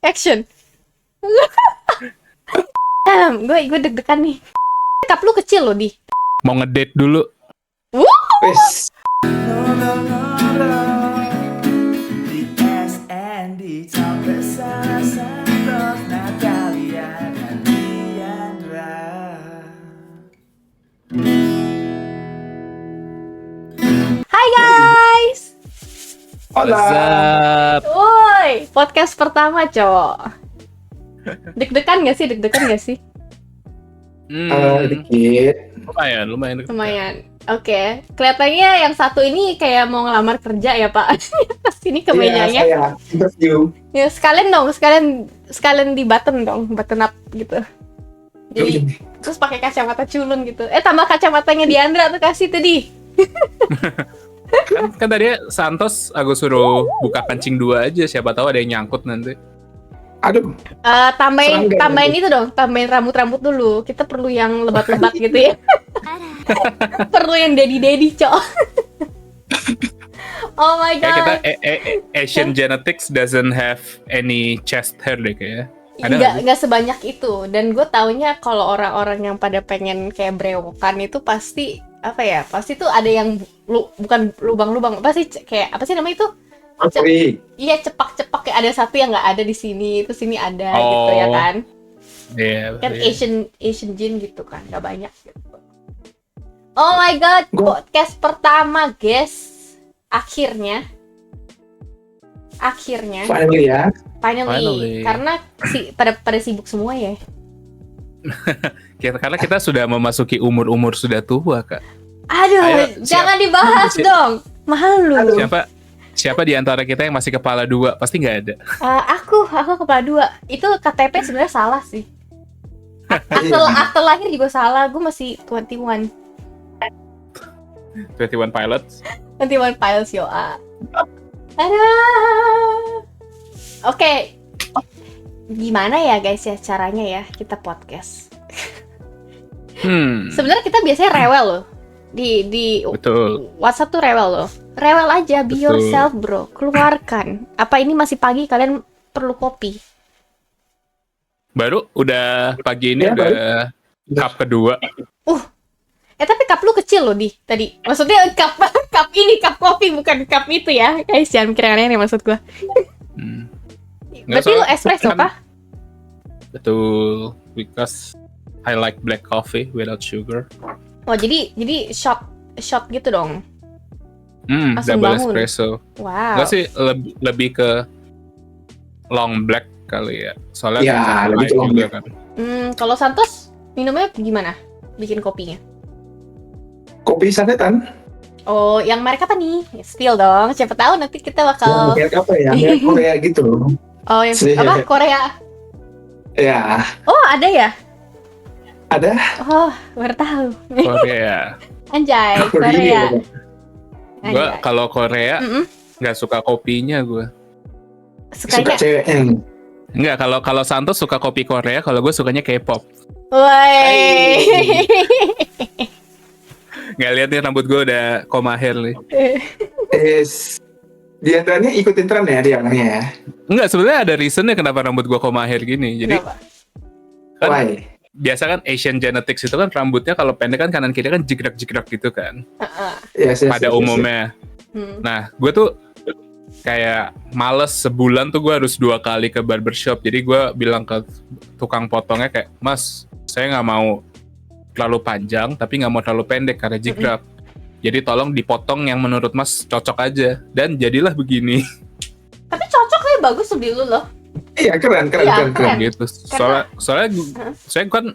Action. Gue deg-degan nih. Cup lu kecil loh, Di. Mau ngedate dulu. Wes. Hai guys. Hola. What's up? Woi, podcast pertama, cowok. Deg-degan gak sih? Dikit. Lumayan. Lumayan. Oke. Kelihatannya yang satu ini kayak mau ngelamar kerja ya, Pak. Sini ke mejanya. Iya, saya interview. Ya, sekalian di button up gitu. Jadi terus pakai kacamata culun gitu. Tambah kacamatanya Diandra tuh kasih tuh, Di. kan tadi Santos aku suruh buka kancing 2 aja, siapa tahu ada yang nyangkut nanti. Aduh. Tambahin itu dong, tambahin rambut dulu. Kita perlu yang lebat-lebat gitu ya. Perlu yang daddy, Cok. Oh my god. Kayak kita Asian genetics doesn't have any chest hair deh kayaknya. Ada Nggak sebanyak itu. Dan gue taunya kalau orang-orang yang pada pengen kayak brewokan itu pasti pasti tuh ada yang bukan lubang-lubang, pasti kayak apa sih namanya itu? Iya, cepak-cepak, kayak ada satu yang nggak ada di sini, itu sini ada gitu ya kan? Iya. Kan Asian gene gitu kan, nggak banyak gitu. Oh my god, podcast pertama guys, akhirnya finally. Karena pada sibuk semua ya. Karena kita sudah memasuki umur sudah tua, Kak. Aduh, jangan dibahas dong, malu. Siapa di antara kita yang masih kepala 2? Pasti nggak ada. Aku kepala 2. Itu KTP sebenarnya salah sih. Akte lahir juga salah. Gue masih 21 Pilots. 21 Pilots yo. Aduh. Oke. Gimana ya guys ya caranya ya kita podcast? Sebenarnya kita biasanya rewel loh. Di Betul. WhatsApp tuh rewel loh. Rewel aja, be yourself bro. Keluarkan. Apa ini masih pagi, kalian perlu kopi? Baru udah pagi ini udah cup kedua. Tapi cup lu kecil loh, Di, tadi. Maksudnya cup ini, cup kopi, bukan cup itu ya. Guys, jangan mikir aneh-aneh maksud gua. Berarti lu espresso kah? Betul, because I like black coffee without sugar. Oh, jadi shot gitu dong. Langsung Double bangun. espresso. Wow. Enggak sih, lebih ke long black kali ya. Soalnya Ya, lebih ke long black kan. Kalau Santos minumnya gimana? Bikin kopinya? Kopi sasetan. Oh, yang merek apa nih? Spill dong. Siapa tahu nanti kita bakal. Merek apa ya? Merek Korea gitu. Oh, yang apa? Korea. Ya. Oh, ada ya? Ada. Oh, baru tahu. Korea. Anjay, Korea. Gue kalau Korea nggak suka kopinya gue. Suka ceweknya. Enggak, kalau Santos suka kopi Korea, kalau gue sukanya K-pop. Woi. Nggak lihat nih rambut gue udah koma hair nih. Dia trennya ikutin tren ya dia orangnya ya. Enggak, sebenarnya ada reasonnya kenapa rambut gue koma hair gini. Jadi kan, why? biasa kan Asian genetics itu kan rambutnya kalau pendek kan kanan kiri kan jigrak-jigrak gitu kan. Yes, pada umumnya. Nah, gue tuh kayak males sebulan tuh gue harus 2 kali ke barbershop. Jadi gue bilang ke tukang potongnya kayak, Mas, saya nggak mau terlalu panjang tapi nggak mau terlalu pendek karena jigrak. Jadi tolong dipotong yang menurut Mas cocok aja. Dan jadilah begini. Tapi cocok nih, bagus lebih lu loh. Iya, keren gitu. Soalnya saya kan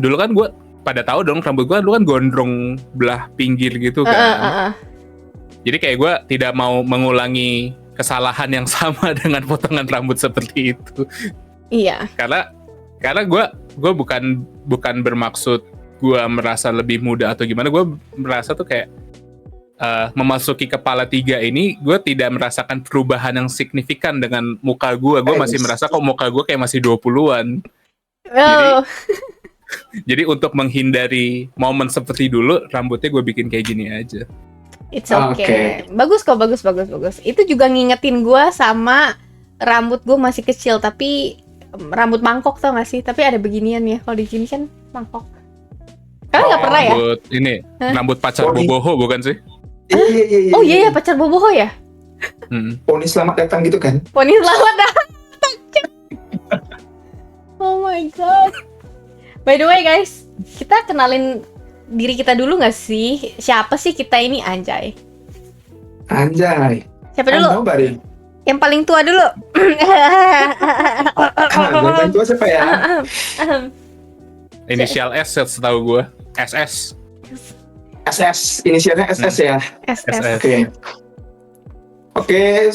dulu kan gue pada tahu dong rambut gue dulu kan gondrong belah pinggir gitu kan. Jadi kayak gue tidak mau mengulangi kesalahan yang sama dengan potongan rambut seperti itu. Iya. Karena gue bukan bermaksud gue merasa lebih muda atau gimana. Gue merasa tuh kayak memasuki kepala 3 ini, gue tidak merasakan perubahan yang signifikan dengan muka gue. Gue masih merasa kok muka gue kayak masih 20-an. Jadi untuk menghindari momen seperti dulu, rambutnya gue bikin kayak gini aja. It's okay. Bagus kok, bagus. Itu juga ngingetin gue sama rambut gue masih kecil tapi rambut mangkok tau gak sih? Tapi ada beginian ya. Kalau di sini kan mangkok. Kalian nggak pernah ya? Rambut ini, Hah? rambut pacar boboho bukan sih? Iya. Oh iya ya pacar boboho ya? Poni selamat datang gitu kan? Poni selamat datang. Oh my god. By the way guys, kita kenalin diri kita dulu nggak sih? Siapa sih kita ini anjay? Anjay. Siapa dulu? Nobody. Yang paling tua dulu. Yang paling tua siapa ya? Inisial S setahu gue. SS. SS. Inisialnya SS ya. SS. Oke.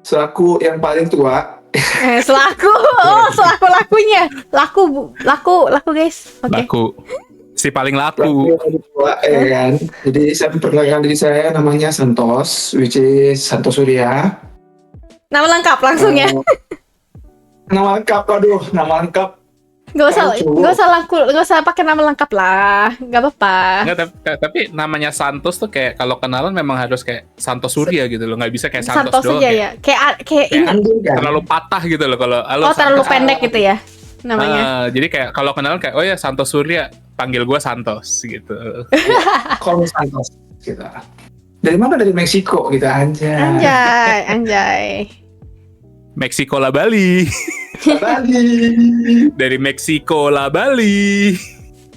Selaku yang paling tua. Selaku. Oh, selaku lakunya. Laku guys. Oke. Laku. Si paling Selaku laku. yang paling tua, ya kan? Jadi saya memperkenalkan diri saya, namanya Santos, which is Santos Surya. Nama lengkap langsung ya. Nama lengkap, aduh, nama lengkap. Gak usah pakai nama lengkap lah. Gak apa-apa. Enggak, tapi namanya Santos tuh kayak kalau kenalan memang harus kayak Santos Surya gitu loh. Nggak bisa kayak Santos doang. aja ya. Kayak ini. Andung kan? Terlalu patah gitu loh kalau halo, Terlalu Santos. pendek gitu ya namanya. Jadi kayak kalau kenalan kayak oh ya Santos Surya, panggil gua Santos gitu. Kalau Santos gitu. Dari mana? Dari Meksiko gitu aja. Anjay. Meksiko lah Bali. Bali. Dari Meksiko lah Bali.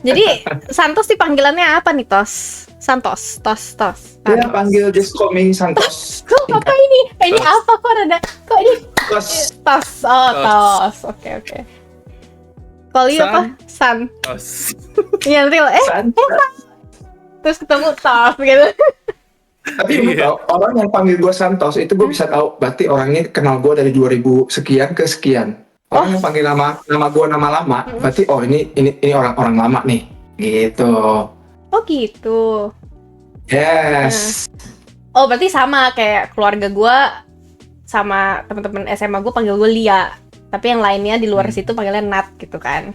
Jadi Santos dipanggilannya apa nih Tos? Santos. Dia panggil just call me Santos. Kok apa ini? Ini apa kok ada? Kok ini? Tos. Tos. Oh, Tos. Oke. Kalau iya apa? San. Tos. Iya nanti lo terus ketemu Tos gitu. Tapi lu tau, orang yang panggil gue Santos itu gue bisa tahu berarti orangnya kenal gue dari 2000 sekian ke sekian. Orang yang panggil nama gue nama lama, berarti oh ini orang lama nih, gitu. Oh gitu. Yes. Oh berarti sama kayak keluarga gue sama teman-teman SMA gue panggil gue Lia. Tapi yang lainnya di luar situ panggilnya Nat gitu kan.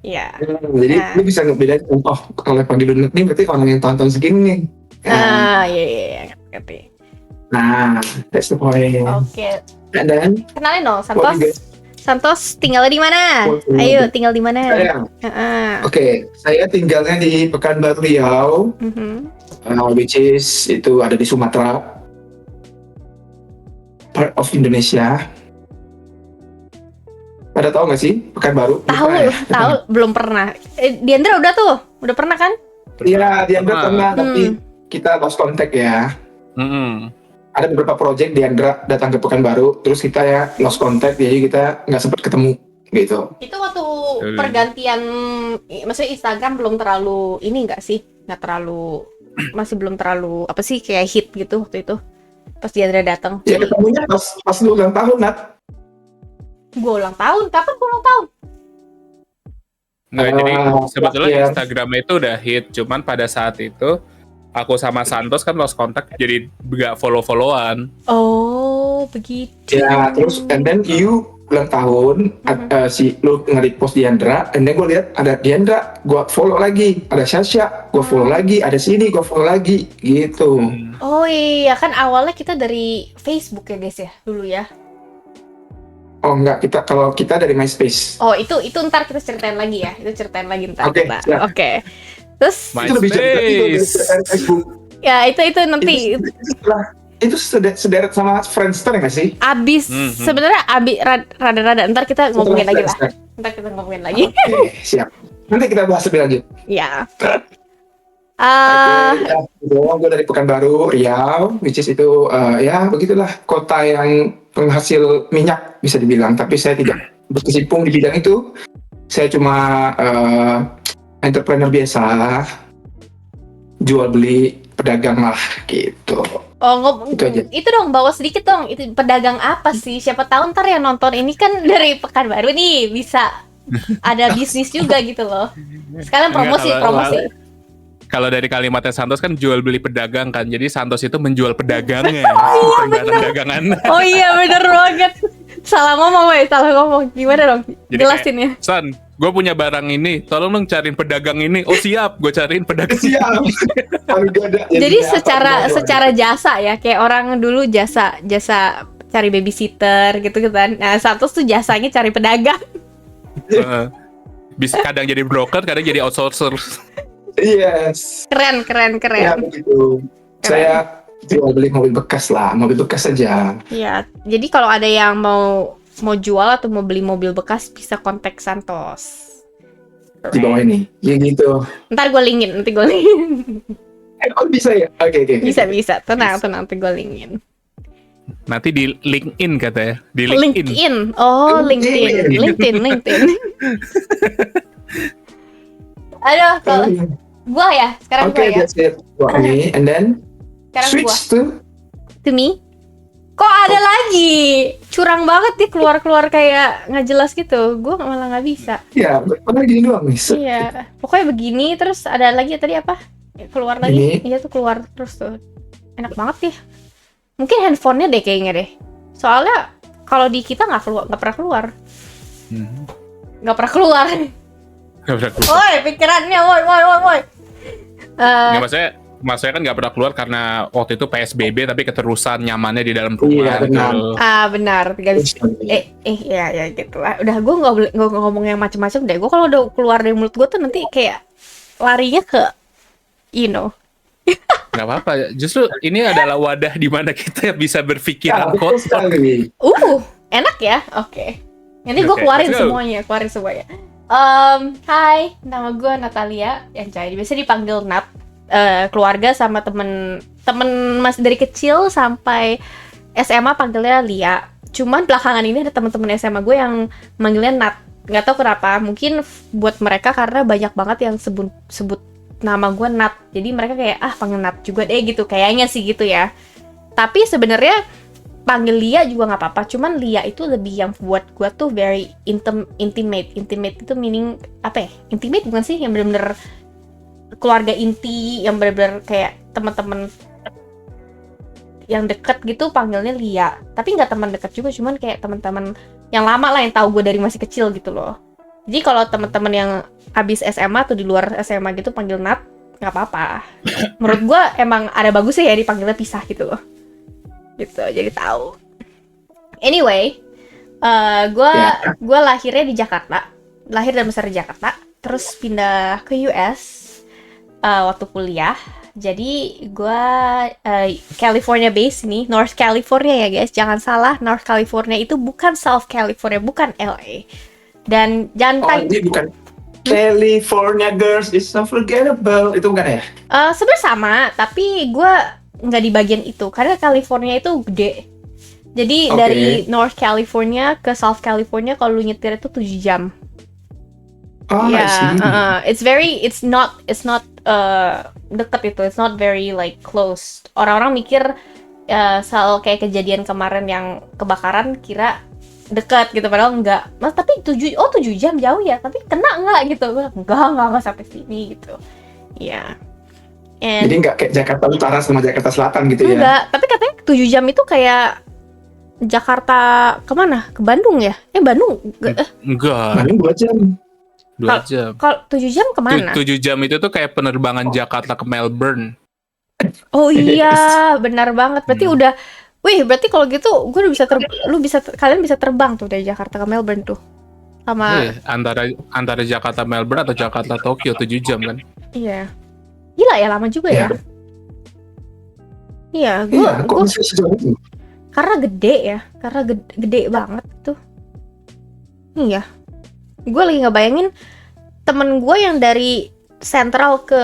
Iya. Jadi lu bisa ngebedain, oh kalau panggil Nat nih berarti orang yang tahun-tahun segini nih. Iya, ngerti. Nah, that's the point. Oke. And then, Kenalin dong, what you Santos tinggal di mana? Ayo, tinggal di mana? Oke, saya tinggalnya di Pekanbaru Riau, which is itu ada di Sumatera, part of Indonesia. Pada tahu nggak sih Pekanbaru? Tahu, belum pernah. Diandra udah pernah kan? Iya, Diandra pernah, tapi kita lost contact ya. Ada beberapa project Diandra datang ke Pekanbaru, terus kita ya lost contact, jadi kita nggak sempat ketemu gitu. Itu waktu pergantian, maksudnya Instagram belum terlalu ini nggak sih? Masih belum terlalu apa sih kayak hit gitu waktu itu. Pas Diandra datang. Ya ketemunya pas lu ulang tahun, Nat. Gue ulang tahun, kapan gue ulang tahun? Nggak, jadi sebetulnya ya. Instagramnya itu udah hit, cuman pada saat itu aku sama Santos kan lost contact, jadi nggak follow-followan. Oh, begitu. Ya, terus and then you ulang tahun, si lu nge-repost Diandra, and then gue lihat ada Diandra, gue follow lagi, ada Sasha, gue follow lagi, ada sini, gue follow lagi, gitu. Oh iya, kan awalnya kita dari Facebook ya guys ya, dulu ya. Oh enggak, kalau kita dari MySpace. Oh itu ntar kita ceritain lagi ya, ntar. Oke, siap. Oke. Terus Itu lebih cerita dari Facebook. ya itu nanti Itu sederet sama Friendster nggak sih? abis sebenarnya rada-rada ntar kita ngomongin lagi lah. Ntar kita ngomongin lagi. Oke, siap. Nanti kita bahas lebih lanjut. Ya. Gue dari Pekanbaru, Riau, which is itu ya begitulah kota yang penghasil minyak bisa dibilang. Tapi saya tidak berkecimpung di bidang itu. Saya cuma entrepreneur biasa, jual beli pedagang lah gitu. Oh itu dong bawa sedikit dong. Itu pedagang apa sih? Siapa tahu ntar yang nonton ini kan dari Pekanbaru nih bisa ada bisnis juga gitu loh. Sekalian promosi. Kalau dari kalimatnya Santos kan jual beli pedagang kan, jadi Santos itu menjual pedagangnya, iya, bukan barang dagangan. Oh iya bener banget. Salah ngomong. Gimana dong? Jadi Jelasin ya. San, gue punya barang ini, tolong dong cariin pedagang ini. Oh siap, gue cariin pedagang. Siap. Kalau gak ada, Jadi jadinya apa, secara jasa ya, kayak orang dulu jasa cari babysitter gitu kan. Nah, Santos tuh jasanya cari pedagang. Bisa kadang jadi broker, kadang jadi outsourcer. Yes. Keren. Ya begitu. Saya jual beli mobil bekas lah, mobil bekas saja. Iya, jadi kalau ada yang mau jual atau mau beli mobil bekas bisa kontak Santos. Di bawah ini, ya gitu. Ntar gue linkin, nanti gue linkin. Oh bisa ya? Oke. Bisa. Tenang, nanti gue linkin. Nanti di LinkedIn katanya. Di LinkedIn. Oh, LinkedIn. Aduh, kalau gua ya, sekarang Oke, gua ya. that's it. Buat ini, and then Sekarang switch gua. to To me. Kok ada lagi? Curang banget dia keluar kayak nggak jelas gitu. Gua malah nggak bisa. ya, pernah gini doang nih. Iya. Pokoknya begini, terus ada lagi tadi apa? Keluar lagi. Ini. Iya tuh keluar terus tuh. Enak banget ya. Mungkin handphonenya deh kayaknya deh. Soalnya kalau di kita nggak pernah keluar. Nggak pernah keluar. Woi, pikirannya, woi. Nggak, maksudnya kan nggak pernah keluar karena waktu itu PSBB tapi keterusan nyamannya di dalam rumah. Iya, benar. Benar. Ya gitu lah. Udah, gue nggak ngomong yang macam-macam deh. Gue kalau udah keluar dari mulut gue tuh nanti kayak larinya ke, Nggak apa-apa. Justru ini adalah wadah di mana kita bisa berpikiran betul kotor. sekali. enak ya. Oke. Nanti gue Oke, keluarin let's go. semuanya. Hai, nama gue Natalia. Yang biasa dipanggil Nat. Keluarga sama temen masih dari kecil sampai SMA panggilnya Lia. Cuman belakangan ini ada teman-teman SMA gue yang manggilnya Nat. Nggak tahu kenapa. Mungkin buat mereka karena banyak banget yang sebut nama gue Nat. Jadi mereka kayak panggil Nat juga deh gitu. Kayaknya sih gitu ya. Tapi sebenarnya panggil Lia juga nggak apa-apa. Cuman Lia itu lebih yang buat gue tuh very intimate. Intimate itu meaning apa ya? Intimate bukan sih? Yang bener-bener keluarga inti, yang bener-bener kayak teman-teman yang deket gitu panggilnya Lia. Tapi nggak teman dekat juga, cuman kayak teman-teman yang lama lah yang tahu gue dari masih kecil gitu loh. Jadi kalau teman-teman yang habis SMA atau di luar SMA gitu panggil Nat, nggak apa-apa. Menurut gue emang ada bagusnya ya dipanggilnya pisah gitu loh. Gitu, jadi tahu. Anyway, gue lahirnya di Jakarta, lahir dan besar di Jakarta, terus pindah ke US waktu kuliah. Jadi gue California based nih, North California ya guys, jangan salah, North California itu bukan South California, bukan LA. Dan jangan ini bukan California Girls is unforgettable, itu bukan ya? Sebenarnya sama, tapi gue nggak di bagian itu karena California itu gede. Jadi dari North California ke South California kalau lu nyetir itu 7 jam. It's not deket itu, it's not very like close. Orang-orang mikir soal kayak kejadian kemarin yang kebakaran kira dekat gitu, padahal enggak. Mas, tapi 7 jam jauh ya, tapi kena enggak gitu? Enggak sampai sini gitu. Iya. Yeah. Jadi enggak kayak Jakarta Utara sama Jakarta Selatan gitu ya? Enggak, tapi katanya 7 jam itu kayak Jakarta kemana? Ke Bandung ya? Bandung? Enggak. Bandung 2 jam. 2 jam. Kalau 7 jam kemana? 7 jam itu tuh kayak penerbangan Jakarta ke Melbourne. Oh iya, benar banget. Berarti udah, berarti kalau gitu gue udah kalian bisa terbang tuh dari Jakarta ke Melbourne tuh. Sama antara Jakarta Melbourne atau Jakarta Tokyo 7 jam kan? Iya. Gila ya, lama juga ya. Iya, gue bisa sejauh itu. Karena gede ya, gede banget tuh. Iya. Gue lagi ngebayangin temen gue yang dari Central ke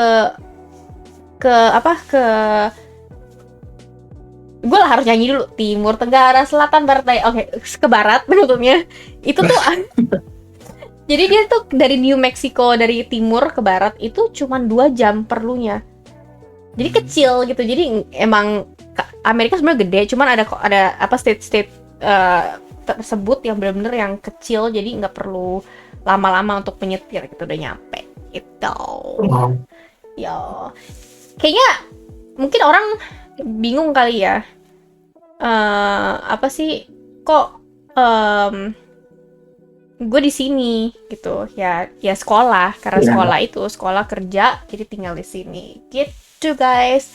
gue lah harus nyanyi dulu, timur, tenggara, selatan, barat, oke, ke barat bentuknya itu tuh jadi dia tuh dari New Mexico, dari timur ke barat itu cuma 2 jam perlunya, jadi kecil gitu. Jadi emang Amerika sebenarnya gede, cuman ada apa state tersebut yang benar-benar yang kecil, jadi nggak perlu lama-lama untuk menyetir gitu, udah nyampe gitu. Ya, kayaknya mungkin orang bingung kali ya, apa sih kok gue di sini gitu ya sekolah karena sekolah kerja jadi tinggal di sini gitu guys.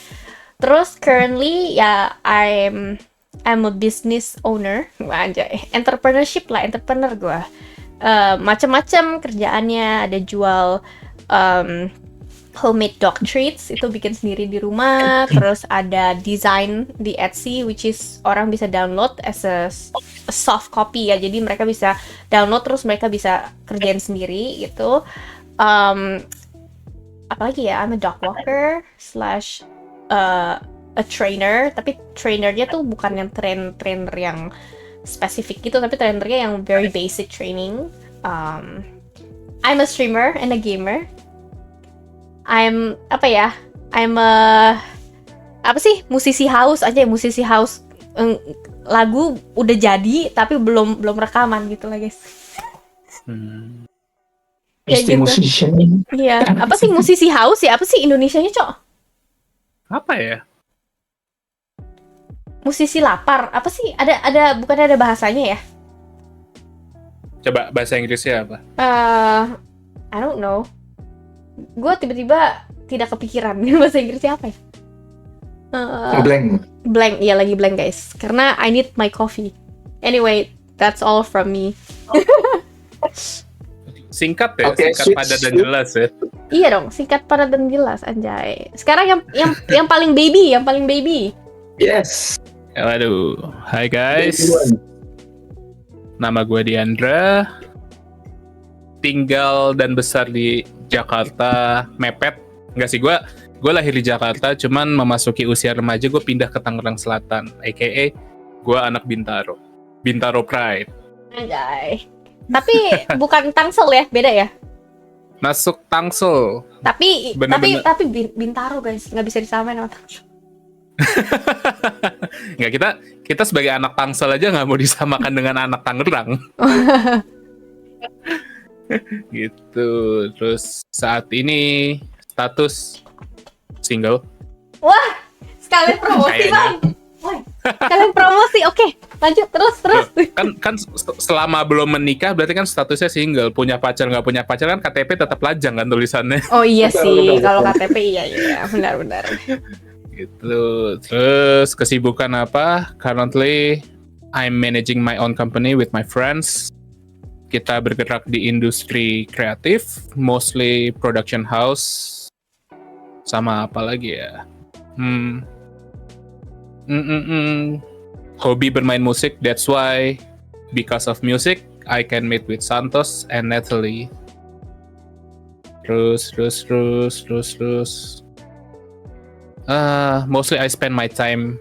Terus currently ya I'm a business owner, anjay, entrepreneur gue. Macam-macam kerjaannya, ada jual homemade dog treats, itu bikin sendiri di rumah. Terus ada design di Etsy, which is orang bisa download as a soft copy ya, jadi mereka bisa download terus mereka bisa kerjain sendiri gitu. Apalagi ya, I'm a dog walker slash a trainer, tapi trainernya tuh bukan yang trainer yang spesifik gitu, tapi trainernya yang very basic training. I'm a streamer and a gamer. I'm musisi house aja, musisi house. Lagu udah jadi tapi belum rekaman gitu lah guys. Kayak gitu. Musician. Iya, apa sih musisi house ya? Apa sih Indonesianya, Cok? Apa ya? Musisi lapar. Apa sih? Ada bukannya ada bahasanya ya? Coba bahasa Inggrisnya apa? I don't know. Gue tiba-tiba tidak kepikiran bahasa Inggrisnya apa ya? Blank, iya lagi blank guys. Karena I need my coffee. Anyway, that's all from me. Singkat ya, singkat padat dan jelas ya. Iya dong, singkat padat dan jelas, anjay. Sekarang yang paling baby. Yes. Waduh, hai guys. Nama gue Diandra. Tinggal dan besar di Jakarta, mepet. Enggak sih, gue lahir di Jakarta, cuman memasuki usia remaja gue pindah ke Tangerang Selatan, aka gue anak Bintaro Pride. Anjay. Tapi bukan Tangsel ya, beda ya? Masuk Tangsel. Tapi Bintaro guys, nggak bisa disamain sama Tangsel. Nggak, kita sebagai anak Tangsel aja nggak mau disamakan dengan anak Tangerang. Gitu. Terus saat ini status single. Wah, sekalian promosi bang. Sekalian promosi, oke. Lanjut terus. Kan selama belum menikah berarti kan statusnya single. Punya pacar nggak punya pacar kan KTP tetap lajang kan tulisannya. Oh iya sih, kalau KTP iya benar. Gitu. Terus kesibukan apa? Currently I'm managing my own company with my friends. Kita bergerak di industri kreatif, mostly production house. Sama apa lagi ya? Hobi bermain musik, that's why because of music I can meet with Santos and Natalie. Terus. Mostly I spend my time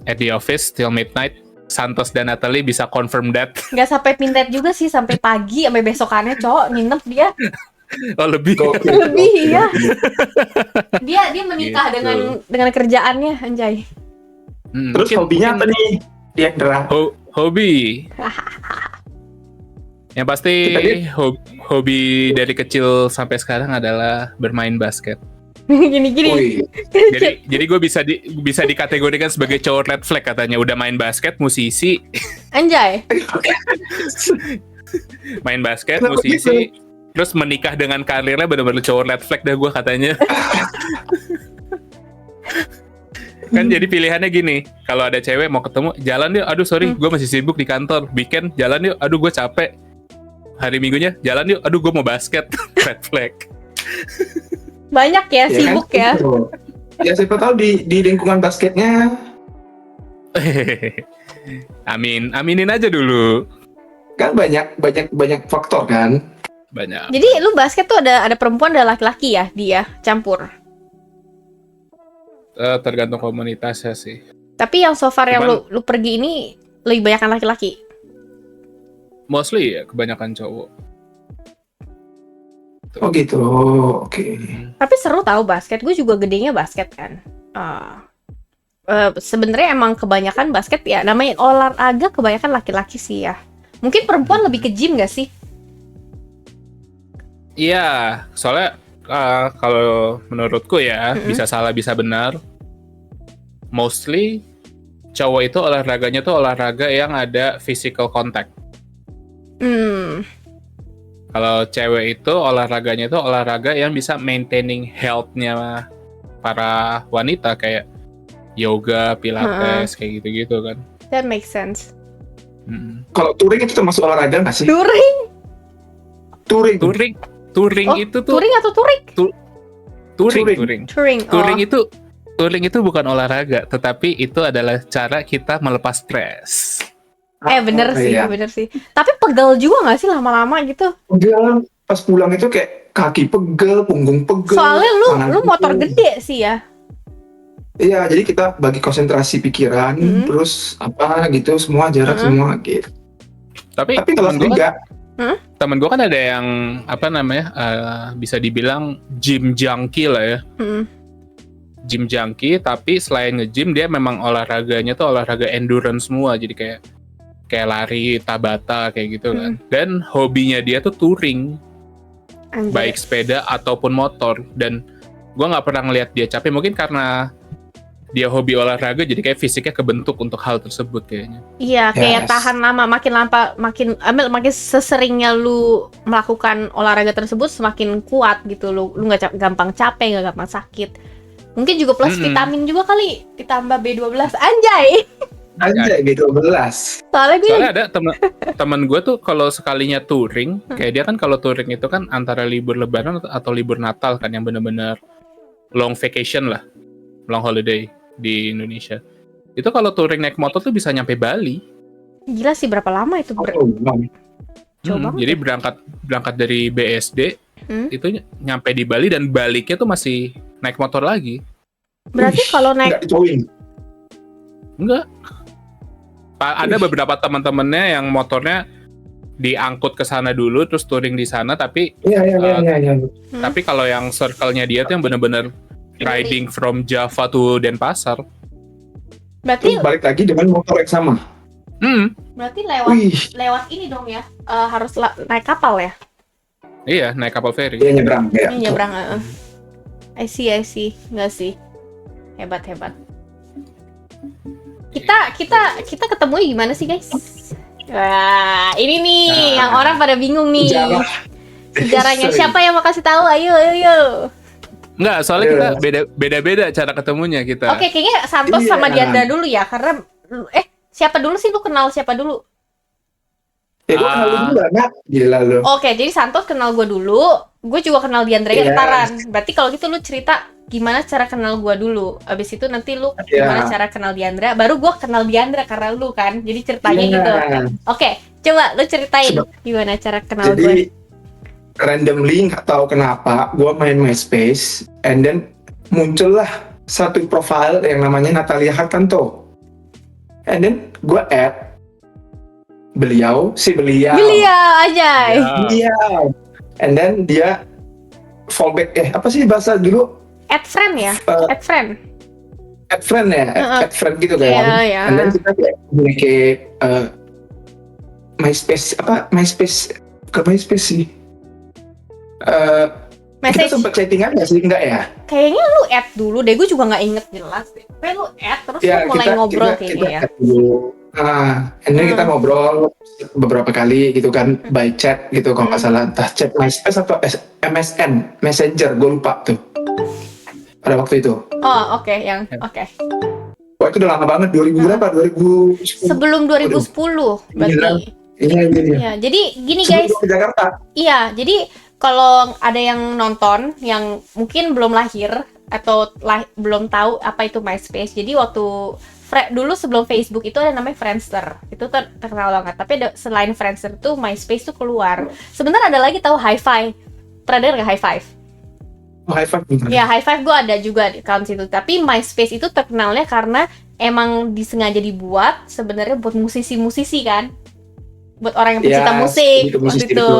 at the office till midnight. Santos dan Natalie bisa confirm that. Nggak sampai midnight juga sih, sampai pagi, sampai besokannya cowok nginep dia. Oh lebih. Lebih ya. Dia menikah gitu. dengan kerjaannya, anjay. Terus hobinya apa nih, Diandra? Hobi. Yang pasti hobi dari kecil sampai sekarang adalah bermain basket. Gini. Jadi gue bisa dikategorikan sebagai cowok red flag katanya. Udah main basket, musisi. Anjay. Main basket, musisi. Terus menikah dengan karirnya benar-benar cowok red flag dah gue katanya. Kan jadi pilihannya gini. Kalau ada cewek mau ketemu, jalan yuk. Aduh sorry, gue masih sibuk di kantor. Weekend, jalan yuk. Aduh gue capek. Hari Minggunya, jalan yuk. Aduh gue mau basket. Red flag. Banyak ya sibuk kan? Ya siapa tahu di lingkungan basketnya. Aminin aja dulu. Kan banyak faktor kan. Banyak. Jadi lu basket tuh ada perempuan ada laki-laki ya, dia campur. Tergantung komunitasnya sih. Tapi yang so far yang lu pergi ini lebih banyak laki-laki. Mostly ya kebanyakan cowok. Oh gitu, oke. Tapi seru tahu basket, gue juga gedenya basket kan. Sebenarnya emang kebanyakan basket ya, namanya olahraga kebanyakan laki-laki sih ya. Mungkin perempuan lebih ke gym gak sih? Iya, soalnya kalau menurutku ya, bisa salah bisa benar. Mostly cowok itu olahraganya tuh olahraga yang ada physical contact. Kalau cewek itu olahraganya itu olahraga yang bisa maintaining health-nya para wanita kayak yoga, pilates, kayak gitu-gitu kan. That makes sense. Kalau touring itu termasuk olahraga nggak sih? Touring? Touring. Touring Oh, itu tuh touring atau touring? touring. Touring. Touring itu bukan olahraga, tetapi itu adalah cara kita melepas stres. Bener sih, iya. bener sih. Tapi pegel juga nggak sih lama-lama gitu? Pegel, pas pulang itu kayak kaki pegel, punggung pegel. Soalnya tangan lu motor pegel. gede sih ya. Iya, jadi kita bagi konsentrasi pikiran, terus apa gitu, semua jarak semua gitu. Tapi kalau enggak, temen gue kan ada yang apa namanya bisa dibilang gym junkie lah ya. Gym junkie, tapi selain nge-gym dia memang olahraganya tuh olahraga endurance semua, jadi kayak lari, tabata kayak gitu kan. Dan hobinya dia tuh touring, Anjir. baik sepeda ataupun motor. Dan gue nggak pernah ngeliat dia capek, mungkin karena dia hobi olahraga jadi kayak fisiknya kebentuk untuk hal tersebut kayaknya. Iya, kayak Yes. tahan lama, makin seseringnya lu melakukan olahraga tersebut semakin kuat gitu. Lu nggak gampang capek, nggak gampang sakit. Mungkin juga plus vitamin juga kali, ditambah B12. Anjay. Anjay B12. Soalnya ada teman gue tuh kalau sekalinya touring, kayak dia kan kalau touring itu kan antara libur lebaran atau libur Natal kan, yang benar-benar long vacation lah, long holiday di Indonesia. Itu kalau touring naik motor tuh bisa nyampe Bali. gila sih, berapa lama itu? Coba. Jadi berangkat dari BSD itu nyampe di Bali dan baliknya tuh masih naik motor lagi. Berarti kalau naik Nggak ditowing. Enggak. Ada beberapa teman-temannya yang motornya diangkut ke sana dulu terus touring di sana, tapi Iya. tapi kalau yang circle-nya dia tuh yang benar-benar riding from Java to Denpasar. berarti Terus balik lagi dengan motor yang sama. berarti Wih, lewat ini dong ya. Harus naik kapal ya. Iya, naik kapal feri. dia nyebrang ya. Ini nyebrang. I see. Enggak sih. Hebat. Kita ketemu gimana sih, guys? Wah, ini nih yang orang pada bingung nih. Sejarahnya siapa yang mau kasih tahu? Ayo. Enggak, soalnya kita beda-beda cara ketemunya kita. Oke, kayaknya Santos Iya. sama Diandra dulu ya, karena siapa dulu sih, lu kenal siapa dulu? Ya gue kenal lu juga, Nak. Gila lu. Oke, jadi Santos kenal gue dulu, gue juga kenal Diandra Yes. entaran. Berarti kalau gitu lu cerita gimana cara kenal gue dulu. Abis itu nanti lu gimana cara kenal Diandra, baru gue kenal Diandra karena lu kan. Jadi ceritanya gitu. Oke, coba lu ceritain gimana cara kenal gue. Jadi randomly nggak tahu kenapa gue main MySpace, and then muncullah satu profile yang namanya Natalia Hartanto, and then gue add beliau aja. Iya, and then dia fallback apa sih bahasa dulu, Add friend ya? Add friend. add friend ya, add friend gitu kan. Iya. And then kita kayak MySpace sih. Kita Message. sempet chattingan nggak sih? Enggak ya? Kayaknya lu add dulu deh, gue juga nggak inget jelas deh. Tapi lu add terus lu mulai ngobrol kayaknya ya. Add dulu. And then kita ngobrol beberapa kali gitu kan, by chat gitu kalau nggak salah, entah chat MySpace atau MSN, Messenger, gue lupa tuh. Pada waktu itu. Oh, oke. Wah itu udah lama banget, 2000 berapa? 2010. Sebelum 2010 berarti. Iya. Ya, jadi gini Sebelum guys. gua ke Jakarta. Iya, jadi kalau ada yang nonton yang mungkin belum lahir atau belum tahu apa itu MySpace. Jadi waktu dulu sebelum Facebook itu ada namanya Friendster. Itu terkenal banget. Tapi selain Friendster tuh MySpace tuh keluar. Sebentar ada lagi tahu Hi-Fi. Pernah denger nggak Hi-Fi? Oh, High Five bener. Ya, Hi-Fi gue ada juga di account situ. Tapi MySpace itu terkenalnya karena emang disengaja dibuat sebenarnya buat musisi-musisi kan. Buat orang yang pecinta musik waktu itu.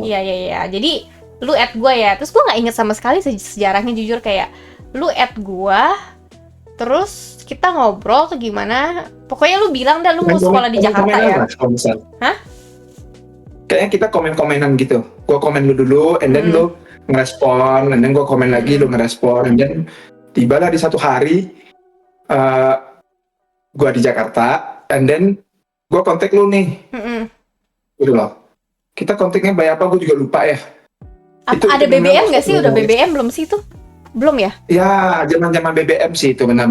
Iya. Jadi lu add gue ya. Terus gue nggak inget sama sekali sejarahnya, jujur. Kayak lu add gue, terus kita ngobrol tuh gimana. Pokoknya lu bilang dah lu mau sekolah di Jakarta ya. Hah? Kayaknya kita komen-komenan gitu. Gue komen lu dulu, and then lu ngerespon, and then gue komen lagi, lu ngerespon, and then tibalah di satu hari gue di Jakarta, and then gue kontak lu nih. Gitu loh. kita kontaknya by apa gue juga lupa ya. Itu ada benar-benar BBM nggak sih? Udah BBM belum sih itu? Belum ya? Ya, zaman BBM sih itu benar.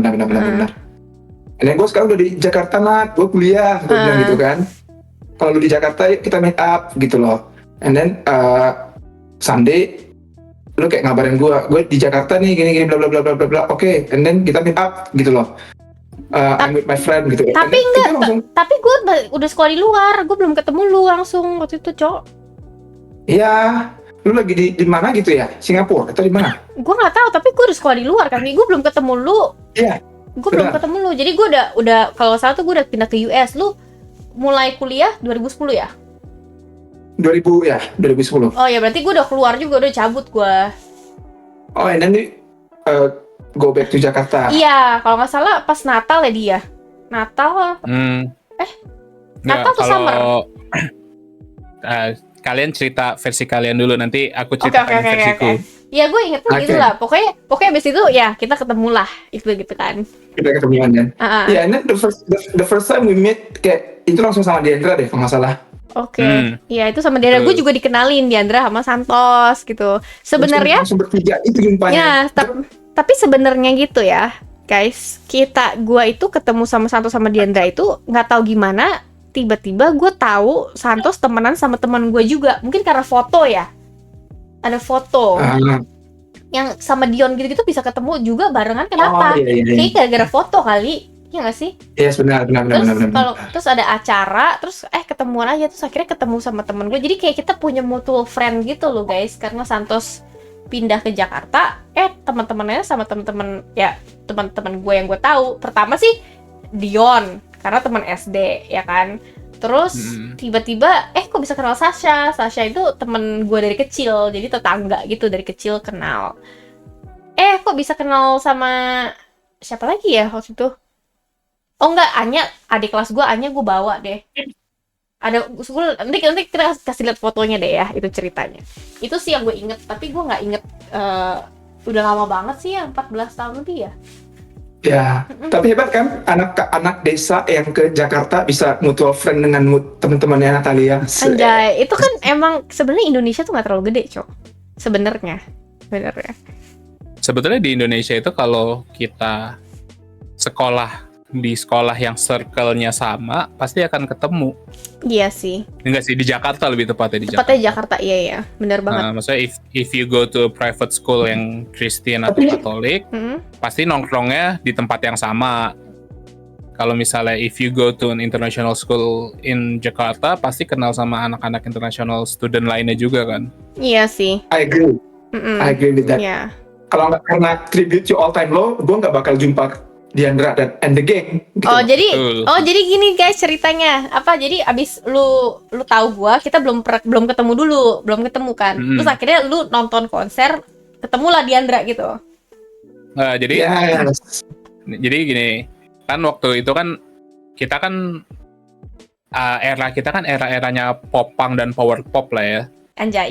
Dan gue sekarang udah di Jakarta Nat, gue kuliah, gue bilang gitu kan. Kalau lu di Jakarta, yuk kita meet up gitu loh. And then Sunday, lu kayak ngabarin gue di Jakarta nih, gini bla bla bla bla bla. Oke, and then kita meet up gitu loh. I'm with my friend gitu. Tapi tapi gue udah sekolah di luar, gue belum ketemu lu langsung waktu itu, Cok. Iya, lu lagi di mana gitu ya? Singapura atau di mana? Gue nggak tahu, tapi gue udah sekolah di luar kan, gue belum ketemu lu. Iya. Gue belum ketemu lu, jadi gue udah kalau salah tuh gue udah pindah ke US. Lu mulai kuliah 2010 ya? 2010. Oh ya, berarti gue udah keluar juga, udah cabut gue. Oh, and then go back to Jakarta. Iya, kalau nggak salah pas Natal ya dia. Natal. Natal tuh summer. Kalian cerita versi kalian dulu, nanti aku ceritakan versiku. Iya, gue inget tuh gitu lah. Pokoknya abis itu ya kita ketemu lah, itu gitu kan. Kita ketemuan kan. Iya, and then the first time we meet kayak itu langsung sama Diandra deh, kalau nggak salah. Oke. Iya, itu sama Diandra. Gue juga dikenalin Diandra sama Santos gitu. Sebenarnya langsung bertiga itu jumpanya. Ya, tapi sebenarnya gitu ya, guys. Gue itu ketemu sama Santos sama Diandra itu nggak tahu gimana. Tiba-tiba gue tahu Santos temenan sama teman gue juga. Mungkin karena foto ya. Ada foto yang sama Dion gitu-gitu bisa ketemu juga barengan. Kenapa? Iya. Kayaknya gara-gara foto kali. Iya nggak sih? Iya, benar. Terus ada acara, terus ketemuan aja, terus akhirnya ketemu sama temen gue. Jadi kayak kita punya mutual friend gitu loh guys. Karena Santos pindah ke Jakarta, teman-temannya sama teman-teman gue yang gue tahu. Pertama sih Dion, karena teman SD ya kan. Terus tiba-tiba kok bisa kenal Sasha. Sasha itu temen gue dari kecil, jadi tetangga gitu, dari kecil kenal. Kok bisa kenal sama siapa lagi ya waktu itu? Oh enggak, Anya, adik kelas gue, Anya gue bawa deh. Nanti kita kasih lihat fotonya deh ya, itu ceritanya. Itu sih yang gue inget, tapi gue nggak inget udah lama banget sih ya, 14 tahun lebih ya. Ya, tapi hebat kan anak desa yang ke Jakarta bisa mutual friend dengan teman-temannya Natalia. Anjay, itu kan emang sebenarnya Indonesia tuh nggak terlalu gede, Cok. Sebenarnya. Sebetulnya di Indonesia itu kalau kita di sekolah yang circle-nya sama, pasti akan ketemu. Iya sih. Enggak sih, di Jakarta lebih tepatnya Jakarta, iya, benar banget. Maksudnya if you go to a private school yang Kristen atau Katolik, pasti nongkrongnya di tempat yang sama. Kalau misalnya if you go to an international school in Jakarta, pasti kenal sama anak-anak international student lainnya juga kan? Iya sih. I agree with that. Yeah. Kalau nggak karena tribute to all time low, gue nggak bakal jumpa Diandra and the gang. Gitu. Jadi gini guys ceritanya. Jadi abis lu tahu gua, kita belum ketemu kan. Terus akhirnya lu nonton konser, ketemulah Diandra gitu. Jadi gini, kan waktu itu kan kita kan era kita kan era-eranya pop punk dan power pop lah ya. Anjay.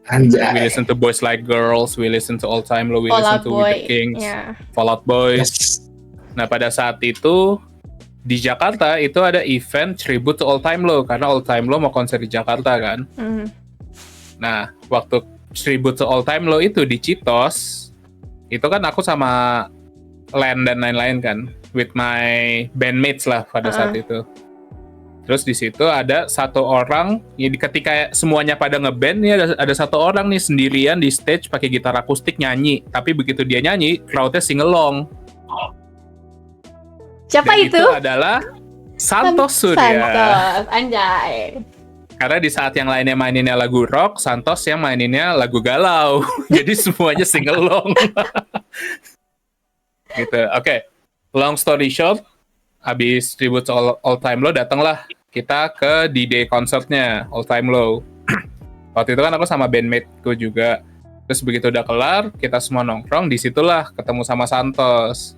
We listen to Boys Like Girls, we listen to All Time Low, we listen to We The Kings, Fall Out Boy. Nah pada saat itu di Jakarta itu ada event tribute to All Time Low karena All Time Low mau konser di Jakarta kan. Nah waktu tribute to All Time Low itu di Citos, itu kan aku sama Len dan lain-lain kan, with my bandmates lah pada saat itu. Terus di situ ada satu orang, ya ketika semuanya pada ngeband, ya ada satu orang nih sendirian di stage pakai gitar akustik nyanyi. Tapi begitu dia nyanyi, crowd-nya sing along. Siapa itu? Itu adalah Santos Surya. Santos, anjay. Karena di saat yang lainnya maininnya lagu rock, Santos yang maininnya lagu galau. Jadi semuanya sing along. Gitu. Oke. Long story short, habis tribute All Time Low, datanglah kita ke D-Day konsernya All Time Low. Waktu itu kan aku sama bandmate-ku juga. Terus begitu udah kelar, kita semua nongkrong, disitulah ketemu sama Santos.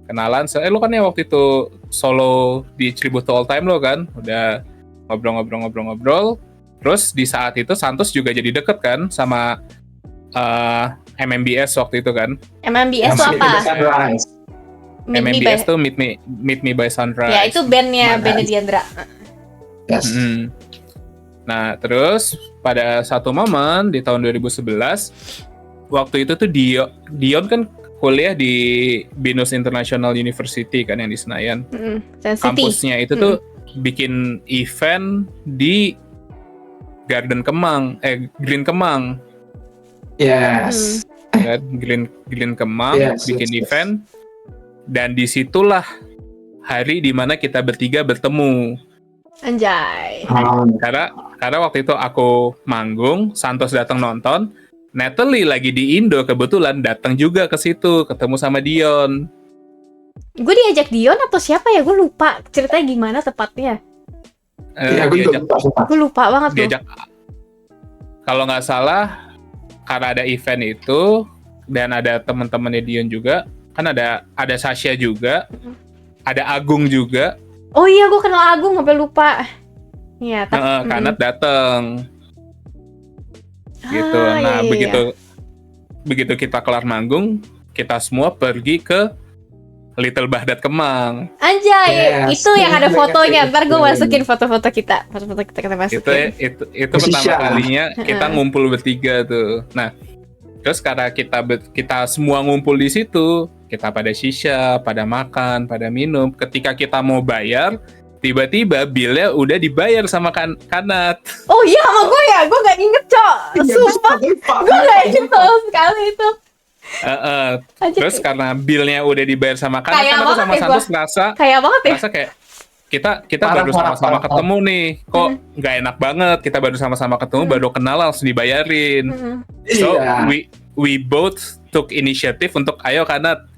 Kenalan, lu kan ya waktu itu solo di tribute All Time Low kan? Udah ngobrol-ngobrol. Terus di saat itu Santos juga jadi deket kan sama MMBS waktu itu kan? MMBS itu apa? MMBS tuh Meet Me by Sunrise. Ya itu bandnya Diandra. Yes. Nah, terus pada satu momen di tahun 2011, waktu itu tuh Dion kan kuliah di Binus International University kan yang di Senayan. Sen City. Kampusnya itu tuh bikin event di Green Kemang. Yes. Kan? Green Kemang bikin event. Dan disitulah hari dimana kita bertiga bertemu. Anjay. Karena waktu itu aku manggung, Santos datang nonton, Natalie lagi di Indo kebetulan datang juga ke situ, ketemu sama Dion. Gue diajak Dion atau siapa ya? Gue lupa ceritanya gimana tepatnya. Gue lupa banget tuh. Diajak, kalau nggak salah, karena ada event itu dan ada teman-temannya Dion juga, kan ada Sasha juga, ada Agung juga. Oh iya, gue kenal Agung, sampai lupa. Iya, Kanat dateng. Gitu. Nah, begitu kita kelar manggung, kita semua pergi ke Little Baghdad Kemang. Anjay, itu yang ada fotonya. Ntar gue masukin foto-foto kita. Foto-foto kita masukin. Itu pertama kalinya kita ngumpul bertiga tuh. Nah, terus karena kita semua ngumpul di situ, kita pada shisha, pada makan, pada minum. Ketika kita mau bayar, tiba-tiba bilnya udah dibayar sama Kanat. Oh iya, sama gue ya? Gue gak inget, Cok. Sumpah, gue gak inget sama sekali itu. Terus karena bilnya udah dibayar sama Kanat, Kanat sama Santos ngerasa kayak kita baru sama-sama ketemu nih, kok nggak enak banget, kita baru sama-sama ketemu, baru kenal langsung dibayarin. So we both took initiative untuk ayo Kanat,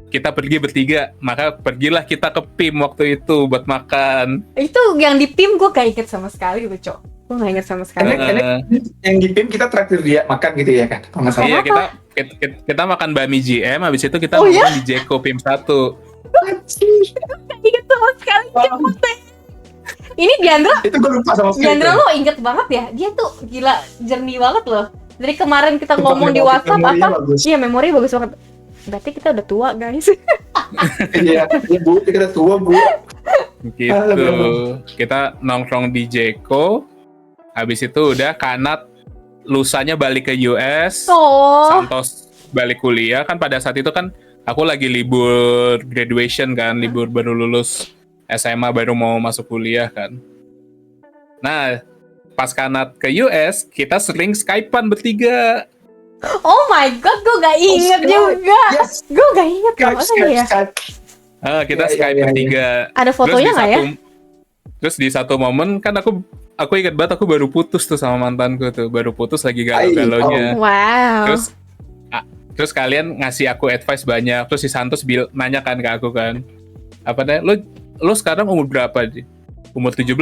kita pergi bertiga. Maka pergilah kita ke PIM waktu itu buat makan. Itu yang di PIM gue gak inget sama sekali tuh, Cok. Gue gak inget sama sekali. Yang di PIM kita traktir dia makan gitu ya kan? Iya, kita makan bami GM, habis itu kita makan di Jeko PIM 1. Gak inget sama sekali. Ini Diandra. Itu gue lupa sama sekali. Diandra lo inget banget ya. Dia tuh gila, jernih banget loh. Dari kemarin kita ngomong di WhatsApp Iya, memori bagus banget. Berarti kita udah tua, guys. Iya, Bu, kita tua, Bu. Gitu. Kita nongkrong di Jeko. Habis itu udah Kanat lusanya balik ke US. Santos balik kuliah. Kan pada saat itu kan aku lagi libur graduation kan, libur baru lulus SMA, baru mau masuk kuliah kan. Nah, pas Kanat ke US, kita sering Skype-an bertiga. Oh my god, gue gak inget juga. Gue gak inget Skype. Kita Skype bertiga. Ada fotonya nggak ya? Terus di satu momen kan aku ingat banget, aku baru putus tuh sama mantanku tuh, baru putus lagi galau-galaunya. Wow. Terus kalian ngasih aku advice banyak. Terus si Santos nanya kan ke aku kan, apa namanya, lo sekarang umur berapa? Umur 17.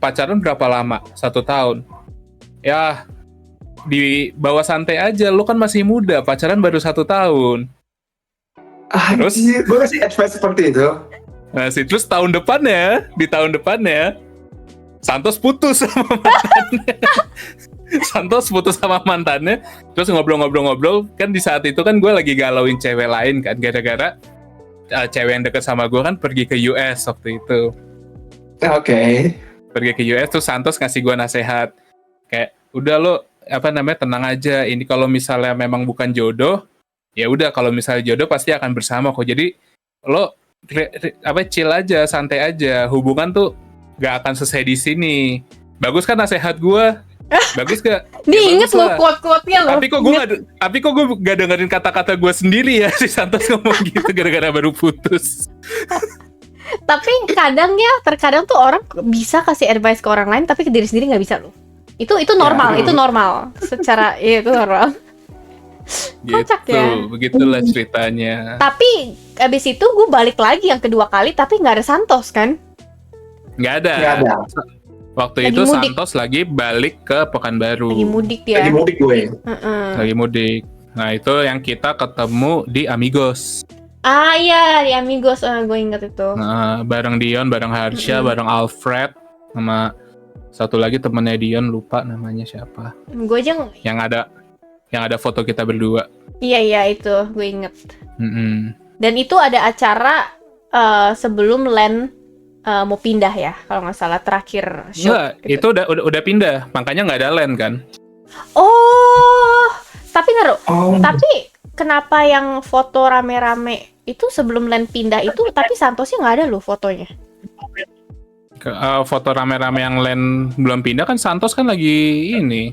Pacaran berapa lama? 1 tahun. Ya, di bawah santai aja, lo kan masih muda, pacaran baru 1 tahun. Terus gue kasih advice seperti itu. Nah, terus di tahun depannya Santos putus sama mantannya. Terus ngobrol-ngobrol, kan di saat itu kan gue lagi galauin cewek lain kan, gara-gara cewek yang deket sama gue kan pergi ke US waktu itu. Oke. Pergi ke US, terus Santos ngasih gue nasihat kayak, udah lo tenang aja, ini kalau misalnya memang bukan jodoh, ya udah, kalau misalnya jodoh pasti akan bersama kok. Jadi lo chill aja, santai aja, hubungan tuh gak akan selesai di sini. Bagus kan nasihat gue? Bagus gak? Diinget lo quote-quote-nya lo. Tapi kok gue gak dengerin kata-kata gue sendiri ya, si Santos ngomong gitu gara-gara baru putus. Tapi terkadang tuh orang bisa kasih advice ke orang lain, tapi ke diri sendiri gak bisa loh. Itu normal, itu normal. Secara itu normal. Kocak gitu, ya. Begitulah ceritanya. Tapi abis itu gue balik lagi yang kedua kali, tapi nggak ada Santos kan? Nggak ada. Waktu lagi itu mudik. Santos lagi balik ke Pekanbaru. Lagi mudik dia. Lagi mudik gue. Lagi mudik. Nah itu yang kita ketemu di Amigos. Iya, di Amigos, gue ingat itu. Nah, bareng Dion, bareng Harsha, bareng Alfred, sama satu lagi temennya Dion, lupa namanya siapa. Gue aja yang ada foto kita berdua. Iya itu, gue inget. Dan itu ada acara sebelum LAN mau pindah ya kalau nggak salah terakhir shoot. Enggak, Gitu. itu udah pindah, makanya nggak ada LAN kan. Oh, tapi naruh. Oh. Tapi kenapa yang foto rame-rame itu sebelum LAN pindah itu, tapi Santosnya nggak ada loh fotonya. Foto rame-rame yang LAN belum pindah kan, Santos kan lagi ini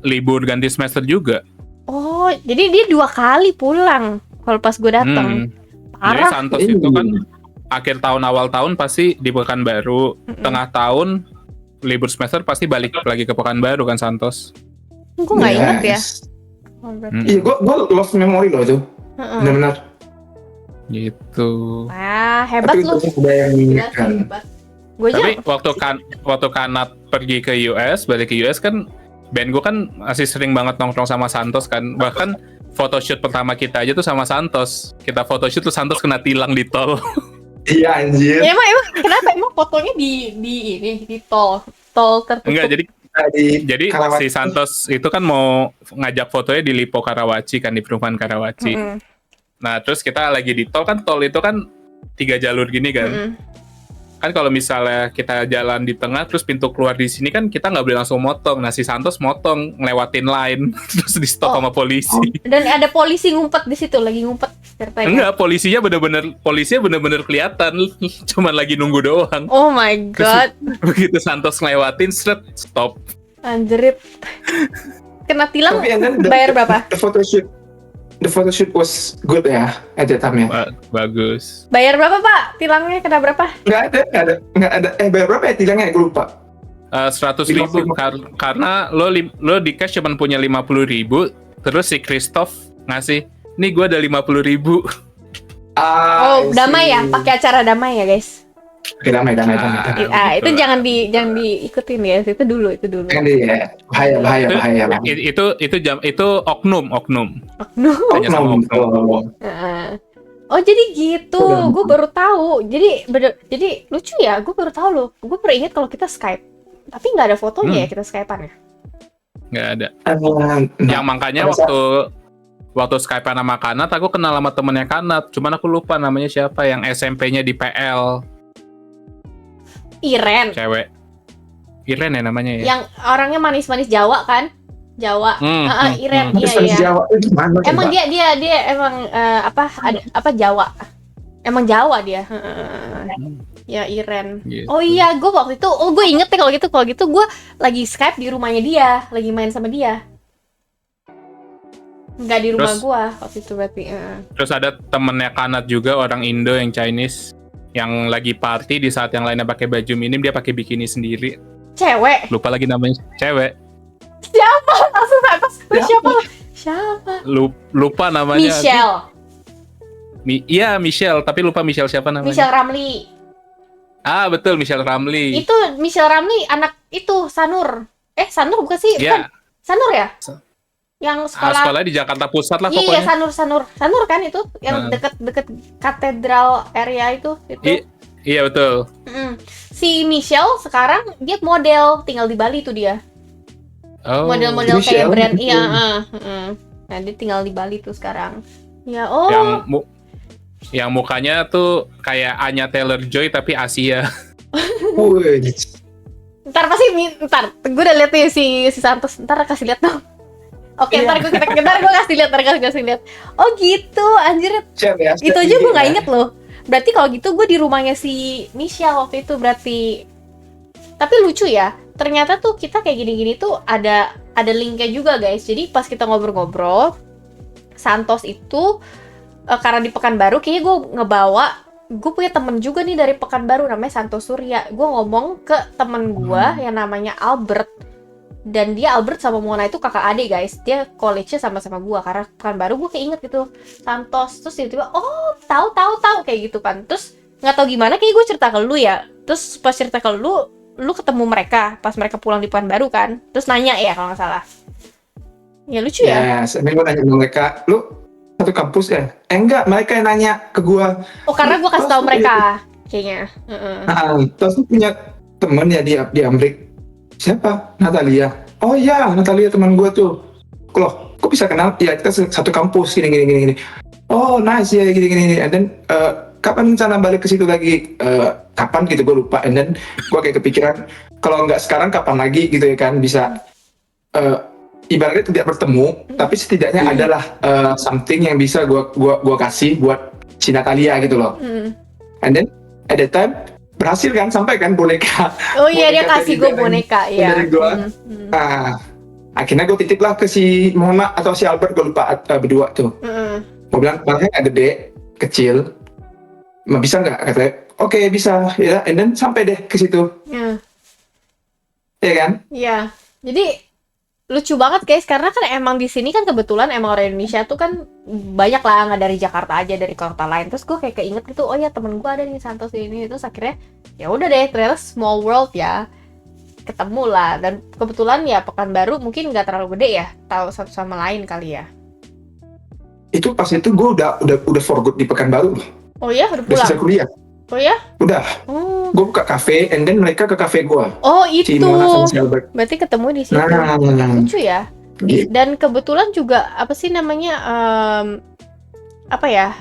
libur ganti semester juga. Oh, jadi dia 2 kali pulang kalau pas gue datang. Jadi Parah. Santos itu kan akhir tahun awal tahun pasti di Pekanbaru, tengah tahun libur semester pasti balik lagi ke Pekanbaru kan Santos. Gue nggak inget ya. Yes. Oh, berarti. Iya, gue lost memory loh itu. Heeh. Benar-benar. Gitu. Wah, hebat Tapi lu. itu udah yang Gila sih, mengingatkan. hebat. Gue aja Tapi waktu Kanat pergi ke US, balik ke US kan, band gue kan masih sering banget nongkrong sama Santos kan. Bahkan photoshoot pertama kita aja tuh sama Santos. Kita photoshoot tuh Santos kena tilang di tol. Iya anjir. ya, emang kenapa emang fotonya di tol tertutup? Enggak, jadi Karawaci. si Santos itu kan mau ngajak fotonya di Lipo Karawaci kan, di perumahan Karawaci. Mm-mm. Nah, terus kita lagi di tol kan, tol itu kan 3 jalur gini kan. Mm-mm. Kan kalau misalnya kita jalan di tengah terus pintu keluar di sini kan kita nggak boleh langsung motong. Nah, si Santos motong ngelewatin line terus di stop Oh. sama polisi. Dan ada polisi ngumpet di situ, lagi ngumpet ceritanya. Enggak, polisinya bener-bener kelihatan, cuman lagi nunggu doang. Oh my god, Begitu Santos ngelewatin, stop. anjrit. Kena tilang, Tapi and then bayar berapa? The photoshoot was good ya at that time ya. Bagus. Bayar berapa pak? Tilangnya kena berapa? Nggak ada. Bayar berapa ya tilangnya? Gue lupa. 100.000 karena lo di cash cuma punya 50.000, terus si Christoph ngasih, nih gue ada 50.000. Oh, damai ya, pakai acara damai ya guys. Oke, damai. Itu jangan diikutin ya, itu dulu. Kan dia bahaya. Itu oknum. Hanya sama Oknum. oknum. Oh jadi gitu, gue baru tahu. Jadi lucu ya, gue baru tahu loh. Gue baru ingat kalau kita Skype, tapi nggak ada fotonya ya kita Skypean ya. Nggak ada. Nah, Yang makanya waktu Skypean sama Kanat, aku kenal sama temennya Kanat. Cuman aku lupa namanya siapa, yang SMP-nya di PL. Iren. Cewek. Iren ya namanya ya? Yang orangnya manis-manis Jawa kan? Jawa. Iren, terus iya. Jawa itu gimana? Emang coba? dia emang Jawa. Emang Jawa dia. Ya Iren. Gitu. Oh iya, gue waktu itu, gue inget deh kalau gitu gue lagi Skype di rumahnya dia, lagi main sama dia. Nggak di rumah Terus- gue waktu itu berarti. Terus ada temennya Kanat juga, orang Indo yang Chinese, yang lagi party di saat yang lainnya pakai baju minim, dia pakai bikini sendiri. Cewek. Lupa lagi namanya. Cewek. Siapa? Langsung siapa? Lupa namanya. Michelle. Iya, Michelle, tapi lupa Michelle siapa namanya. Michelle Ramli. Ah, betul, Michelle Ramli. Itu Michelle Ramli anak itu Sanur. Sanur bukan sih? Iya. Bukan. Sanur ya? Yang Sekolah di Jakarta Pusat lah Iya, pokoknya. Sanur kan itu yang deket katedral area itu. Iya, betul. Si Michelle sekarang dia model, tinggal di Bali tuh dia. Oh. Model-model kayak Michelle? brand, iya. Nah, dia tinggal di Bali tuh sekarang. Ya, Yang mukanya tuh kayak Anya Taylor-Joy tapi Asia. Wih, Ntar gue udah liat nih si Santos, ntar kasih lihat dong. Oke, Iya. ntar gue kasih lihat. Oh gitu, anjir. siap ya. Itu aja gue nggak inget loh. Berarti kalau gitu gue di rumahnya si Michelle waktu itu berarti. Tapi lucu ya, ternyata tuh kita kayak gini-gini tuh ada linknya juga guys. Jadi pas kita ngobrol-ngobrol, Santos itu karena di Pekanbaru, kayaknya gue punya temen juga nih dari Pekanbaru namanya Santos Surya. Gue ngomong ke temen gue yang namanya Albert. Dan dia Albert sama Mona itu kakak adik guys. Dia college-nya sama-sama gue. Karena Pekanbaru gue keinget gitu Santos. Terus tiba-tiba tahu kayak gitu kan. Terus nggak tahu gimana kayak gue cerita ke lu ya. Terus pas cerita ke lu ketemu mereka pas mereka pulang di Pekanbaru kan. Terus nanya ya kalau nggak salah. Ya lucu ya. Yes, ini gue nanya ke mereka, lu satu kampus ya? Enggak, mereka yang nanya ke gue. Oh karena gue kasih tahu mereka kayaknya. Nah, terus lu punya temen ya di Amerika. Siapa? Natalia. Oh iya, Natalia teman gue tuh. Loh, kok bisa kenal? Ya kita satu kampus gini. Oh nice ya gini. And then kapan rencana balik ke situ lagi? Kapan gitu gue lupa. And then gue kayak kepikiran kalau nggak sekarang kapan lagi gitu ya kan, bisa ibaratnya tidak bertemu, tapi setidaknya adalah something yang bisa gua kasih buat si Natalia gitu loh. And then at that time berhasil kan, sampai kan boneka. Oh iya, dia kasih gue boneka ya. Dari gua. Nah, akhirnya gue titip lah ke si Mona atau si Albert, gue lupa berdua tuh. Gue bilang barangnya nggak gede, kecil, bisa nggak? Katanya oke, bisa ya. And then sampai deh ke situ. Iya kan? Iya. Jadi lucu banget guys, karena kan emang di sini kan kebetulan emang orang Indonesia tuh kan banyak lah, nggak dari Jakarta aja, dari kota lain. Terus gue kayak keinget gitu, oh ya temen gue ada nih Santos ini. Terus akhirnya ya udah deh, ternyata small world ya, ketemu lah. Dan kebetulan ya Pekanbaru mungkin nggak terlalu gede ya, tahu satu sama lain kali ya. Itu pas itu gue udah for good di Pekanbaru. Oh ya, udah Udah pulang. selesai kuliah. Oh ya? Udah. Gue buka kafe, and then mereka ke kafe gue. Oh itu. Si Mona sama si Albert. Berarti ketemu di situ. Lucu ya. Dan kebetulan juga apa sih namanya, apa ya,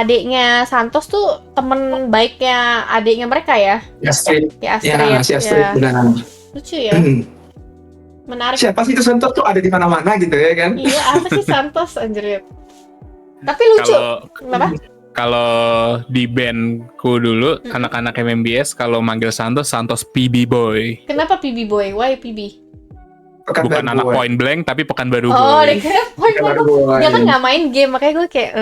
adiknya Santos tuh temen baiknya adiknya mereka ya. Astrid. Ya Astrid. Ya, si Astrid, benar. Lucu ya. Menarik. Siapa sih itu Santos tuh ada di mana-mana gitu ya kan? Iya, apa sih Santos anjir. Tapi lucu. Kenapa? Kalau di bandku dulu, anak-anak MMBS kalau manggil Santos PB Boy. Kenapa PB Boy? Why PB? Bukan anak Point Blank, tapi Pekanbaru Boy. Oh, dia kira Point Blank. Dia kan nggak main game, makanya gue kayak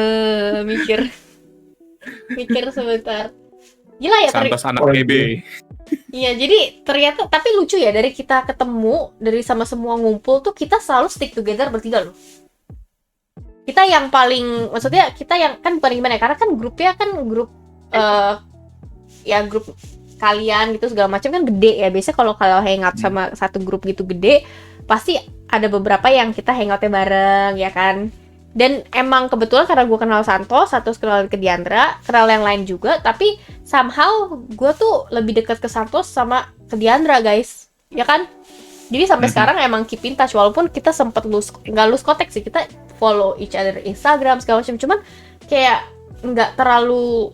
mikir sebentar. Gila ya, Santos anak PB. Iya, jadi ternyata, tapi lucu ya, dari kita ketemu, dari sama semua ngumpul tuh kita selalu stick together bertiga loh. Kita yang paling, maksudnya kita yang kan paling gimana ya, karena kan grupnya kan grup ya grup kalian gitu segala macam kan gede ya. Biasanya kalau hangout sama satu grup gitu gede, pasti ada beberapa yang kita hangoutnya bareng ya kan. Dan emang kebetulan karena gue kenal Santos, kenal ke Diandra, kenal yang lain juga, tapi somehow gue tuh lebih dekat ke Santos sama ke Diandra guys, ya kan? Jadi sampai sekarang emang keep in touch, walaupun kita sempet nggak lose contact sih, kita follow each other Instagram segala macam, cuman kayak nggak terlalu,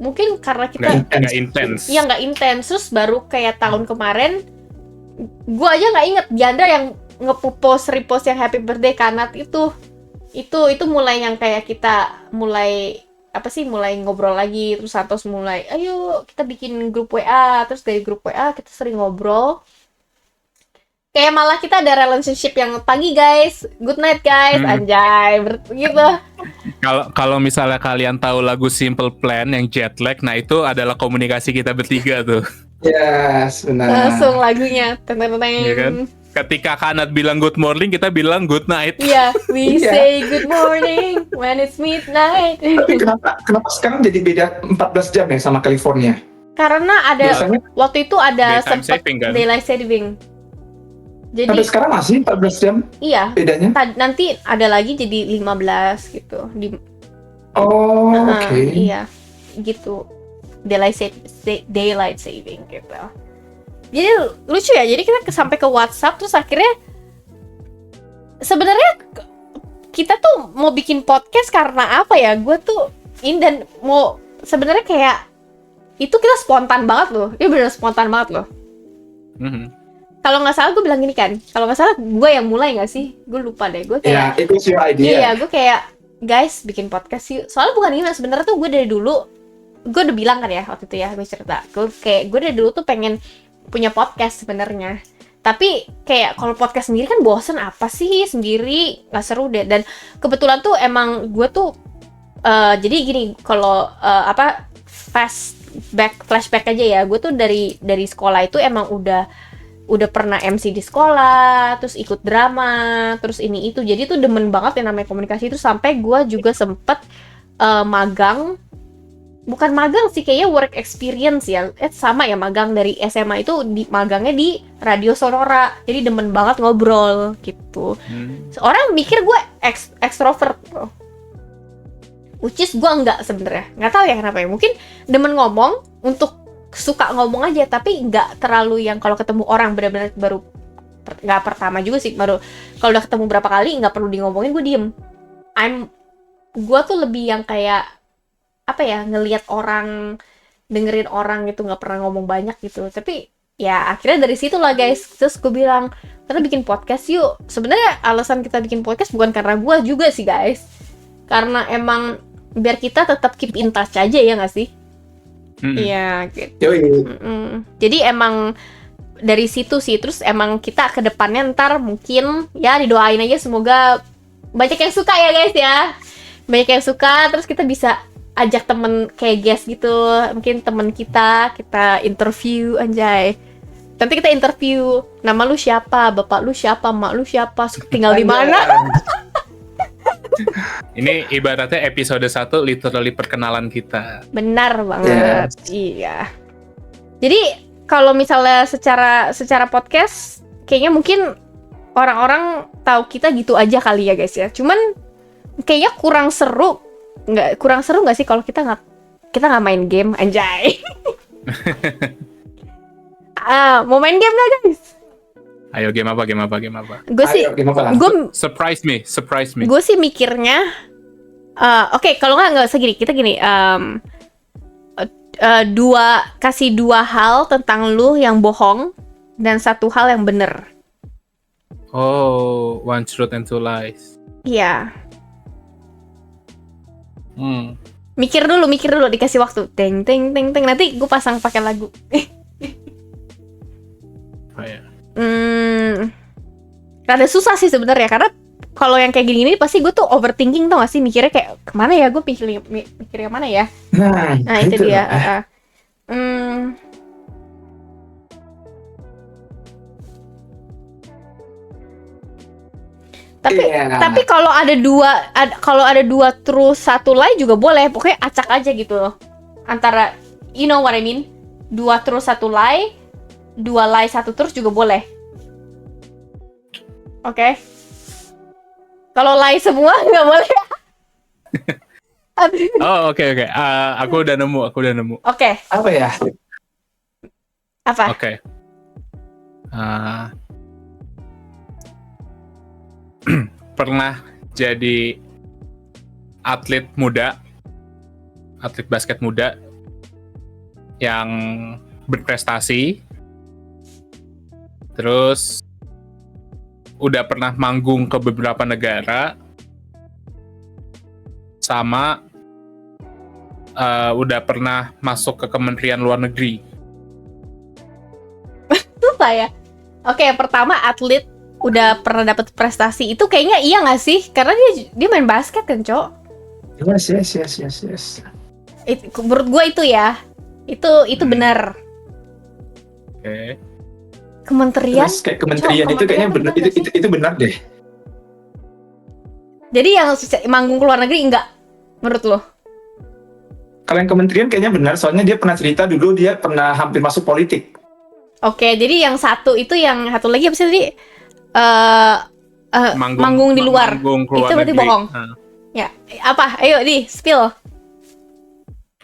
mungkin karena kita nggak intens. Iya nggak intens. Terus baru kayak tahun kemarin, gue aja nggak inget Diandra yang repost yang happy birthday Kanat itu mulai yang kayak kita mulai ngobrol lagi. Terus Santos mulai, ayo kita bikin grup WA, terus dari grup WA kita sering ngobrol. Kayak malah kita ada relationship yang pagi guys, good night guys, anjay, gitu. Kalau misalnya kalian tahu lagu Simple Plan yang Jet Lag, nah itu adalah komunikasi kita bertiga tuh. Yes, benar. Langsung lagunya, teng-teng-teng. Iya kan? Ketika Kanat bilang good morning, kita bilang good night. Iya, we say good morning when it's midnight. Tapi kenapa sekarang jadi beda 14 jam ya sama California? Karena ada, waktu itu ada sempat kan? daylight saving. Jadi sampai sekarang masih 14 jam? Iya. Bedanya? Nanti ada lagi jadi 15 gitu. Oke. Iya, gitu. Daylight saving gitu. Jadi lucu ya. Jadi kita sampai ke WhatsApp, terus akhirnya sebenarnya kita tuh mau bikin podcast karena apa ya? Gue tuh dan mau sebenarnya kayak itu kita spontan banget loh. Ini benar spontan banget loh. Kalau nggak salah gue bilang gini kan, kalau nggak salah gue yang mulai nggak sih? Gue lupa deh. Gue kayak, itu your idea. Iya, gue kayak guys bikin podcast sih. Soalnya bukan gimana, sebenarnya tuh gue dari dulu, gue udah bilang kan ya waktu itu ya, gue cerita, gue dari dulu tuh pengen punya podcast sebenarnya. Tapi kayak kalau podcast sendiri kan bosen, apa sih sendiri, nggak seru deh. Dan kebetulan tuh emang gue tuh jadi gini, kalau flashback aja ya, gue tuh dari sekolah itu emang udah pernah MC di sekolah, terus ikut drama, terus ini itu. Jadi tuh demen banget yang namanya komunikasi itu, sampai gue juga sempet magang. Bukan magang sih, kayaknya work experience ya. Sama ya, magang dari SMA itu magangnya di Radio Sonora. Jadi demen banget ngobrol gitu. Orang mikir gue extrovert bro. Which is gue enggak sebenarnya. Nggak tahu ya kenapa ya. Mungkin demen ngomong, untuk suka ngomong aja, tapi nggak terlalu yang kalau ketemu orang benar-benar baru, nggak pertama juga sih, baru kalau udah ketemu berapa kali nggak perlu di ngomongin gue diem. Gue tuh lebih yang kayak apa ya, ngelihat orang, dengerin orang gitu, nggak pernah ngomong banyak gitu. Tapi ya akhirnya dari situ lah guys, terus gue bilang kita bikin podcast yuk. Sebenarnya alasan kita bikin podcast bukan karena gue juga sih guys, karena emang biar kita tetap keep in touch aja ya nggak sih? Iya gitu. Jadi emang dari situ sih, terus emang kita ke depannya ntar mungkin ya didoain aja semoga banyak yang suka ya guys ya, banyak yang suka, terus kita bisa ajak temen kayak guest gitu, mungkin temen kita interview anjay. Nanti kita interview, nama lu siapa, bapak lu siapa, mak lu siapa, tinggal di mana. Ini ibaratnya episode 1 literally perkenalan kita. Benar banget. Iya. Jadi kalau misalnya secara podcast kayaknya mungkin orang-orang tahu kita gitu aja kali ya guys ya. Cuman kayaknya kurang seru nggak sih kalau kita nggak main game anjay. Mau main game nggak guys? Ayo game apa? Gue sih, surprise me. Gue sih mikirnya, oke, kalau nggak segini, kita gini, kasih 2 hal tentang lu yang bohong dan 1 hal yang bener. Oh, 1 truth and 2 lies. Iya. Mikir dulu, dikasih waktu. Teng. Nanti gue pasang pakai lagu. Oh, ya. Rada susah sih sebenarnya, karena kalau yang kayak gini pasti gue tuh overthinking, tau gak sih, mikirnya kayak kemana ya, gue mikir yang mana ya. Nah itu dia. Tapi kalau ada dua true 1 lie juga boleh, pokoknya acak aja gitu loh. Antara, you know what I mean, 2 true 1 lie, 2 lie 1 truth juga boleh. Oke. Kalau lie semua nggak boleh. Oh oke. Aku udah nemu. Oke. Apa ya? Apa? Oke. Pernah jadi atlet basket muda yang berprestasi, terus udah pernah manggung ke beberapa negara, sama udah pernah masuk ke Kementerian Luar Negeri. Susah ya. Oke, yang pertama atlet udah pernah dapat prestasi, itu kayaknya iya nggak sih? Karena dia main basket kan, Cok? Yes. Menurut gue itu ya, itu benar. Oke. Kementerian? Terus kayak kementerian itu kayaknya benar, itu benar deh. Jadi yang manggung ke luar negeri enggak, menurut lo? Kalau yang kementerian kayaknya benar, soalnya dia pernah cerita dulu dia pernah hampir masuk politik. Oke, jadi yang satu lagi apa sih tadi? Manggung di luar. Itu berarti bohong. Ya, apa? Ayo spill.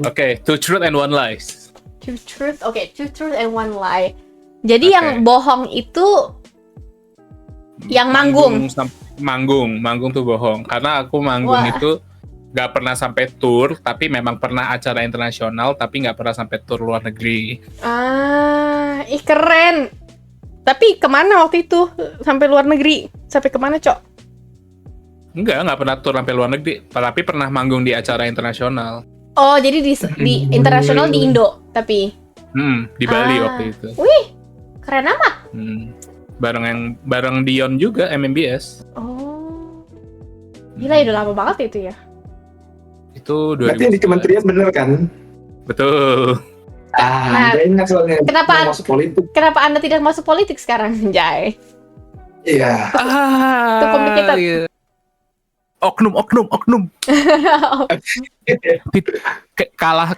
Oke, 2 truth and 1 lies. 2 truth, 2 truth and 1 lie. Jadi yang bohong itu yang manggung tuh bohong. Karena aku manggung itu gak pernah sampai tour, tapi memang pernah acara internasional, tapi gak pernah sampai tour luar negeri. Keren. Tapi kemana waktu itu sampai luar negeri? Sampai kemana, Cok? Gak pernah tour sampai luar negeri, tapi pernah manggung di acara internasional. Oh, jadi di internasional di Indo, tapi? Di Bali waktu itu. Wih, keren amat. Bareng Dion juga, MMBS. Oh, gila, udah lama banget itu ya? Itu 2000. Berarti yang di kementerian bener kan? Betul. Ingat soalnya. Kenapa Anda tidak masuk politik sekarang, Jai? Iya. Itu complicated. Iya. Oknum.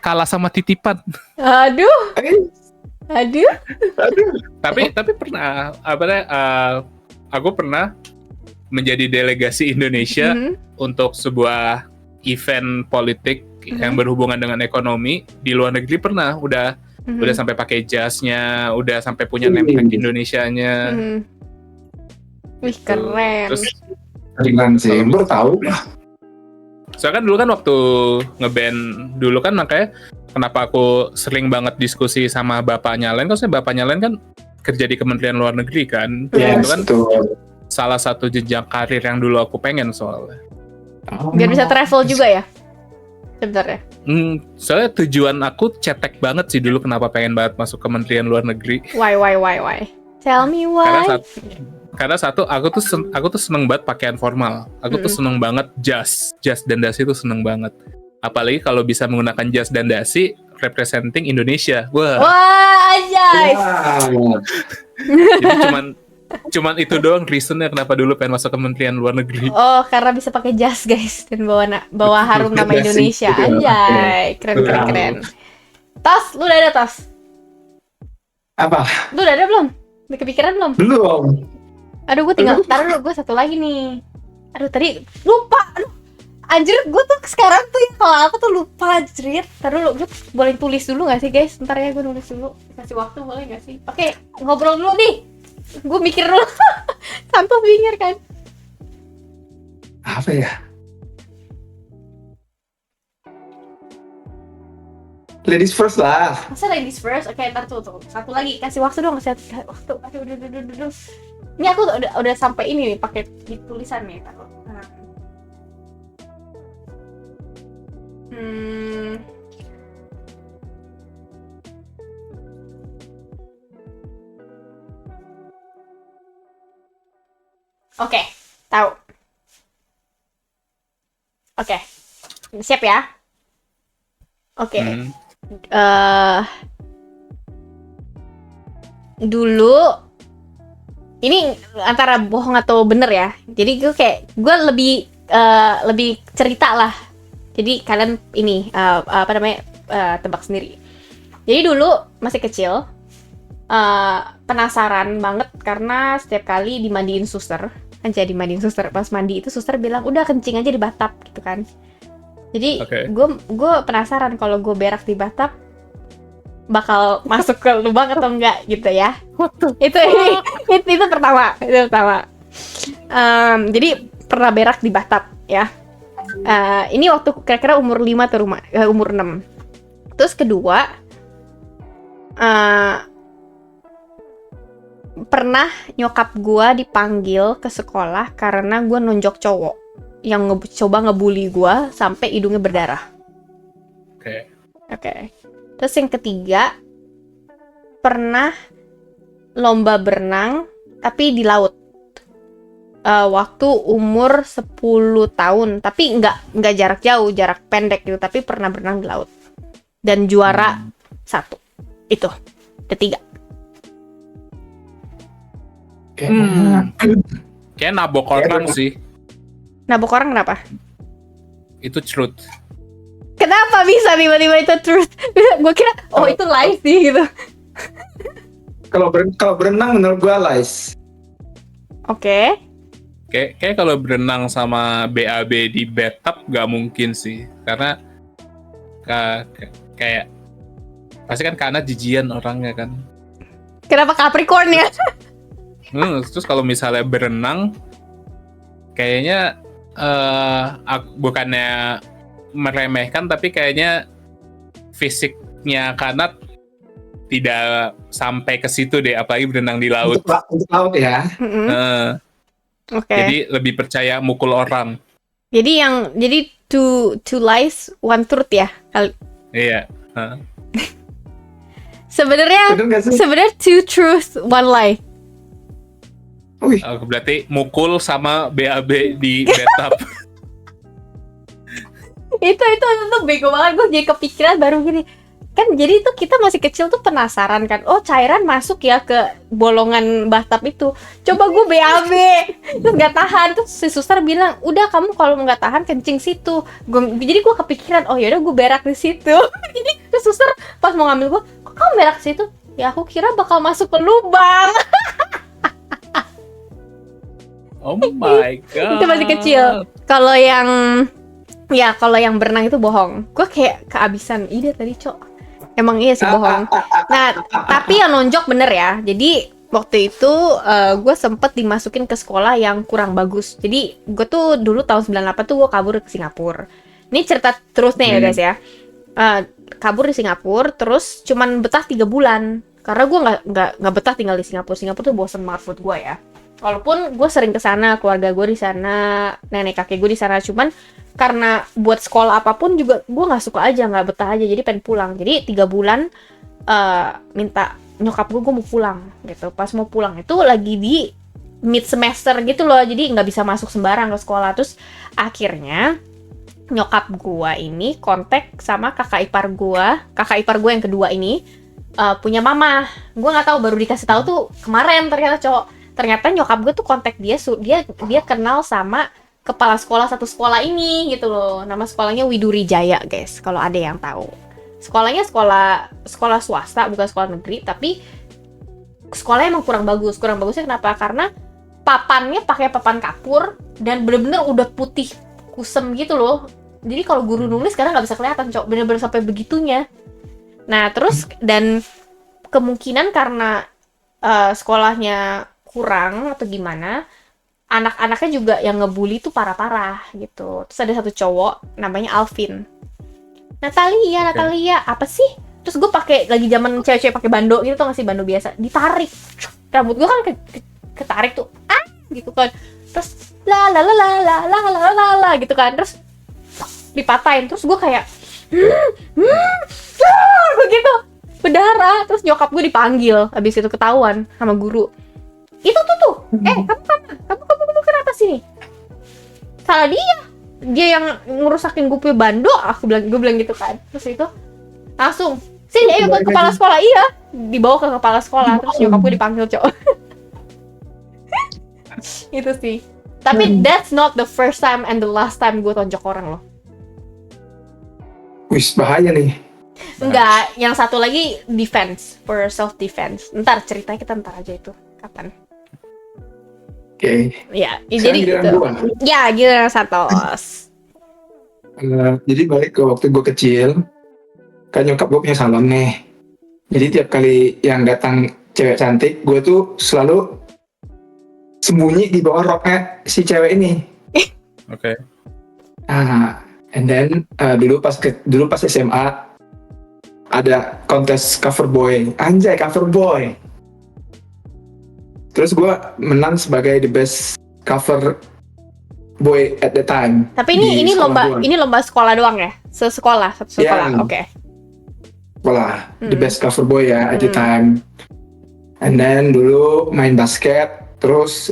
kalah sama titipan. Aduh. Tapi pernah aku pernah menjadi delegasi Indonesia untuk sebuah event politik yang berhubungan dengan ekonomi di luar negeri. Pernah udah sampai pakai jasnya, udah sampai punya name tag Indonesianya. Wih, keren. Terus ringan sih, baru tahu. Soalnya kan dulu kan waktu ngeband dulu kan makanya kenapa aku sering banget diskusi sama bapaknya Len, kan saya bapaknya Len kan kerja di Kementerian Luar Negeri kan. Yes, Itu kan betul. salah satu jenjang karir yang dulu aku pengen soalnya. Biar bisa travel juga ya sebenarnya. Soalnya tujuan aku cetek banget sih dulu kenapa pengen banget masuk Kementerian Luar Negeri. Why? Tell me why. Karena satu aku tuh seneng banget pakaian formal. Aku tuh seneng banget jas dan dasi tuh seneng banget. Apalagi kalau bisa menggunakan jas dan dasi representing Indonesia. Wah. Anjay. Wow. Jadi cuman itu doang reasonnya kenapa dulu pengen masuk Kementerian Luar Negeri. Oh, karena bisa pakai jas guys dan bawa harum nama Basic, Indonesia. gitu. Anjay, keren. Tos, lu udah ada tos? Apa? Lu udah ada belum? Udah kepikiran belum? Belum. Aduh, gue tinggal, taruh dulu, gue satu lagi nih. Aduh, tadi lupa. Aduh, anjir, gue tuh sekarang tuh kalau aku tuh lupa, anjir. Taruh dulu, gue boleh tulis dulu gak sih guys? Bentar ya, gue nulis dulu. Kasih waktu boleh gak sih? Oke, ngobrol dulu nih. Gue mikir dulu. Tanpa bingung kan. Apa ya? Ladies first lah. Masa ladies first? Oke, ntar tuh. Satu lagi, kasih waktu dong, kasih waktu. Aduh. Ini aku udah sampai ini nih, pakai di tulisan nih. Taruh. Oke, tahu. Oke, siap ya? Oke. Dulu ini antara bohong atau bener ya. Jadi gue lebih cerita lah. Jadi kalian ini tebak sendiri. Jadi dulu masih kecil, penasaran banget karena setiap kali dimandiin suster, kan jadi dimandiin suster, pas mandi itu suster bilang udah kencing aja di bathtub gitu kan. Jadi gue penasaran kalau gue berak di bathtub bakal masuk ke lubang atau enggak gitu ya. Itu pertama. Jadi pernah berak di bathtub ya. Ini waktu kira-kira umur 5 atau umur 6. Terus kedua, pernah nyokap gue dipanggil ke sekolah karena gue nonjok cowok yang coba ngebully gue sampai hidungnya berdarah. Oke. Terus yang ketiga, pernah lomba berenang tapi di laut. Waktu umur 10 tahun, tapi nggak jarak jauh, jarak pendek gitu, tapi pernah berenang di laut. Dan juara 1. Itu. Ada 3. Kayak nabok orang sih. Nabok orang kenapa? Itu truth. Kenapa bisa tiba-tiba itu truth? Gue kira, itu lies sih gitu. Kalau berenang menurut gue lies. Oke. Kayak kalau berenang sama BAB di bathtub gak mungkin sih. Karena kayak pasti kan karena jijian orangnya kan. Kenapa Capricorn ya? Terus kalau misalnya berenang, kayaknya bukannya meremehkan, tapi kayaknya fisiknya Kanat tidak sampai ke situ deh, apalagi berenang di laut. Untuk laut ya. Oke. Jadi lebih percaya mukul orang. Jadi two lies, one truth ya. Iya. Sebenarnya two truth, one lie. Berarti mukul sama BAB di bathtub. itu bego banget, gue jadi kepikiran baru gini. Kan jadi itu kita masih kecil tuh penasaran kan, cairan masuk ya ke bolongan bathtub itu. Coba gue BAB, terus nggak tahan, terus si suster bilang, udah kamu kalau nggak tahan kencing situ. Jadi gue kepikiran, yaudah gue berak di situ. Jadi terus suster pas mau ngambil gue, kok kamu berak di situ? Ya aku kira bakal masuk ke lubang. Oh my god. Itu masih kecil. Kalau yang berenang itu bohong. Gue kayak kehabisan ide tadi, Cok. Emang iya sih bohong. Nah, tapi yang nonjok bener ya. Jadi waktu itu gue sempet dimasukin ke sekolah yang kurang bagus. Jadi gue tuh dulu tahun 98 tuh gue kabur ke Singapura. Ini cerita terusnya ya guys ya. Kabur di Singapura, terus cuman betah 3 bulan. Karena gue nggak betah tinggal di Singapura. Singapura tuh bosen banget buat gue ya. Walaupun gue sering kesana, keluarga gue di sana, nenek kakek gue di sana. Cuman karena buat sekolah apapun juga gue nggak suka aja, nggak betah aja. Jadi pengen pulang. Jadi 3 bulan minta nyokap gue mau pulang gitu. Pas mau pulang itu lagi di mid semester gitu loh, jadi nggak bisa masuk sembarang ke sekolah. Terus akhirnya nyokap gue ini kontak sama kakak ipar gue yang kedua ini punya mama. Gue nggak tahu, baru dikasih tahu tuh kemarin ternyata nyokap gue tuh kontak dia kenal sama kepala sekolah satu sekolah ini gitu loh. Nama sekolahnya Widuri Jaya guys, kalau ada yang tahu. Sekolahnya sekolah swasta, bukan sekolah negeri, tapi sekolahnya emang kurang bagus. Kurang bagusnya kenapa? Karena papannya pakai papan kapur dan bener-bener udah putih kusem gitu loh. Jadi kalau guru nulis sekarang nggak bisa kelihatan, Cok. Bener-bener sampai begitunya. Nah, terus dan kemungkinan karena sekolahnya kurang atau gimana, anak-anaknya juga yang ngebully tuh parah-parah gitu. Terus ada satu cowok namanya Alvin. Natalia, apa sih? Terus gue pakai lagi zaman cewek-cewek pakai bando gitu, tau gak sih, bando biasa, ditarik. Rambut gue kan ketarik tuh, gitu kan. Terus la gitu kan. Terus dipatahin. Terus gue kayak begitu, berdarah. Terus nyokap gue dipanggil. Habis itu ketahuan sama guru. Itu tuh, kamu kenapa sini? Salah dia yang ngerusakin gue punya bando. Gue bilang gitu kan. Terus itu langsung sini, ayo ke kepala sekolah. Iya, dibawa ke kepala sekolah. Terus nyokap gue dipanggil, Cok. Itu sih. Tapi that's not the first time and the last time gue tonjok orang loh. Wis, bahaya nih. Enggak, yang satu lagi defense, for self defense. Ntar ceritanya kita ntar aja itu kapan. Oke. Ya, jadi gitu. Ya, giliran Santos. Jadi balik ke waktu gue kecil, kan nyokap gue punya salon nih. Jadi tiap kali yang datang cewek cantik, gue tuh selalu sembunyi di bawah roknya si cewek ini. Oke. And then dulu pas SMA ada kontes cover boy. Anjay, cover boy. Terus gue menang sebagai the best cover boy at the time. Tapi ini lomba sekolah doang ya? Satu sekolah. Yeah. Oke. Sekolah, the best cover boy ya at the time. And then dulu main basket. Terus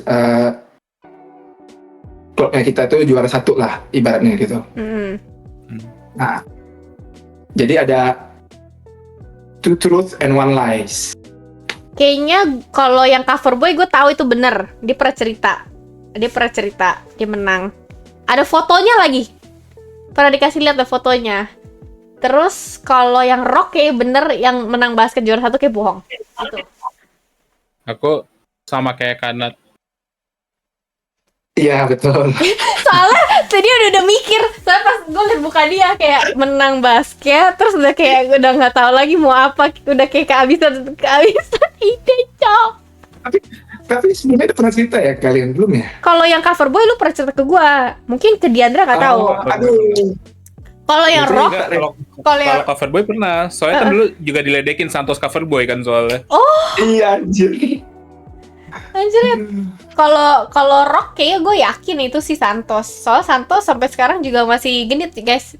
klubnya kita tuh juara 1 lah ibaratnya gitu. Nah, jadi ada 2 truth and 1 lies. Kayaknya kalau yang cover boy gue tahu itu bener. Dia pernah cerita dia menang. Ada fotonya lagi. Pernah dikasih lihat ada fotonya. Terus kalau yang rock kayak bener, yang menang basket juara 1 kayak bohong. Gitu. Aku sama kayak Kanat. Iya, betul. Soalnya tadi udah mikir. Soalnya pas gue liat muka dia kayak menang basket, terus udah kayak udah nggak tahu lagi mau apa, udah kayak kehabisan ide, Cok. Tapi sebenarnya udah pernah cerita ya kalian belum ya? Kalau yang cover boy lu pernah cerita ke gue, mungkin ke Diandra nggak tahu. Aduh. Kalau yang rock, kalau cover boy pernah. Soalnya kan dulu juga diledekin Santos cover boy kan soalnya. Oh. Iya, anjir. Kalau rock kayaknya gue yakin itu si Santos. Soalnya Santos sampai sekarang juga masih genit, guys.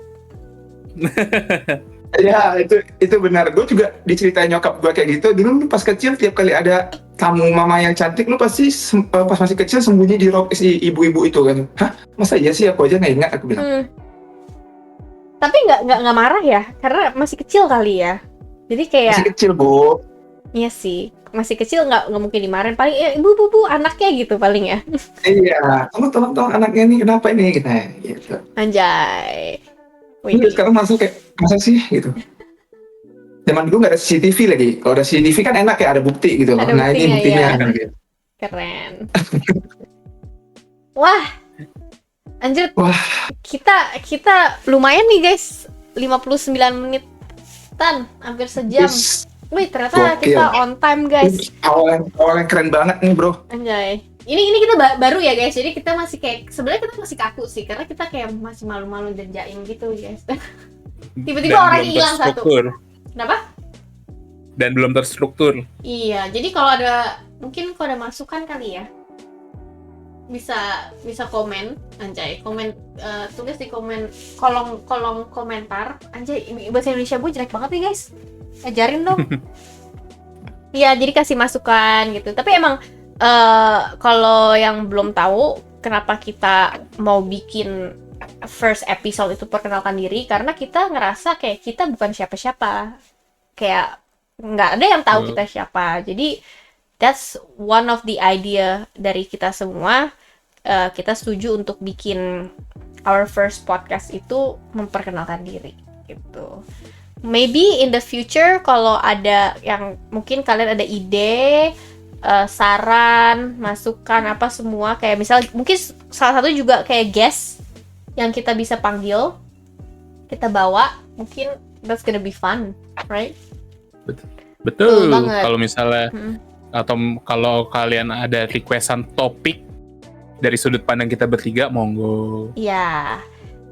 Ya, itu benar. Gue juga diceritain nyokap gue kayak gitu. Dulu lu pas kecil tiap kali ada tamu mama yang cantik, lu pasti pas masih kecil sembunyi di rok si ibu-ibu itu kan. Hah? Masa iya sih, aku aja nggak ingat, aku bilang. Tapi nggak marah ya, karena masih kecil kali ya. Jadi kayak masih kecil, Bu. Iya sih, masih kecil nggak mungkin dimarahin. Paling ibu anaknya gitu paling ya. Iya, tolong anaknya nih kenapa ini gitu. Anjay. Sekarang masuk kayak masa sih gitu. Zaman dulu nggak ada CCTV lagi. Kalau ada CCTV kan enak ya, ada bukti gitu loh. Nah ini buktinya ya. kan gitu. Keren. Wah. Anjir. Wah. Kita lumayan nih guys. 59 menitan, hampir sejam. Wih, ternyata kita on time guys. Awal yang keren banget nih bro. Anjay. ini kita baru ya guys, jadi kita masih kayak sebenarnya kita masih kaku sih karena kita kayak masih malu-malu dan jaim gitu guys. Tiba-tiba Dan orang belum hilang satu. terstruktur. Kenapa? Dan belum terstruktur. Iya, jadi kalau ada mungkin kalau ada masukan kali ya bisa komen, anjay, komen tulis di kolom komentar. Anjay, bahasa Indonesia gue jelek banget nih guys, ajarin dong. Iya, jadi kasih masukan gitu. Tapi emang kalau yang belum tahu kenapa kita mau bikin first episode itu perkenalkan diri, karena kita ngerasa kayak kita bukan siapa-siapa, kayak nggak ada yang tahu kita siapa. Jadi that's one of the idea dari kita semua. Kita setuju untuk bikin our first podcast itu memperkenalkan diri gitu. Maybe in the future kalau ada yang mungkin kalian ada ide, saran, masukan apa semua, kayak misal mungkin salah satu juga kayak guest yang kita bisa panggil, kita bawa, mungkin that's gonna be fun, right? Betul. banget. Kalau misalnya atau kalau kalian ada requestan topik dari sudut pandang kita bertiga, monggo. Iya.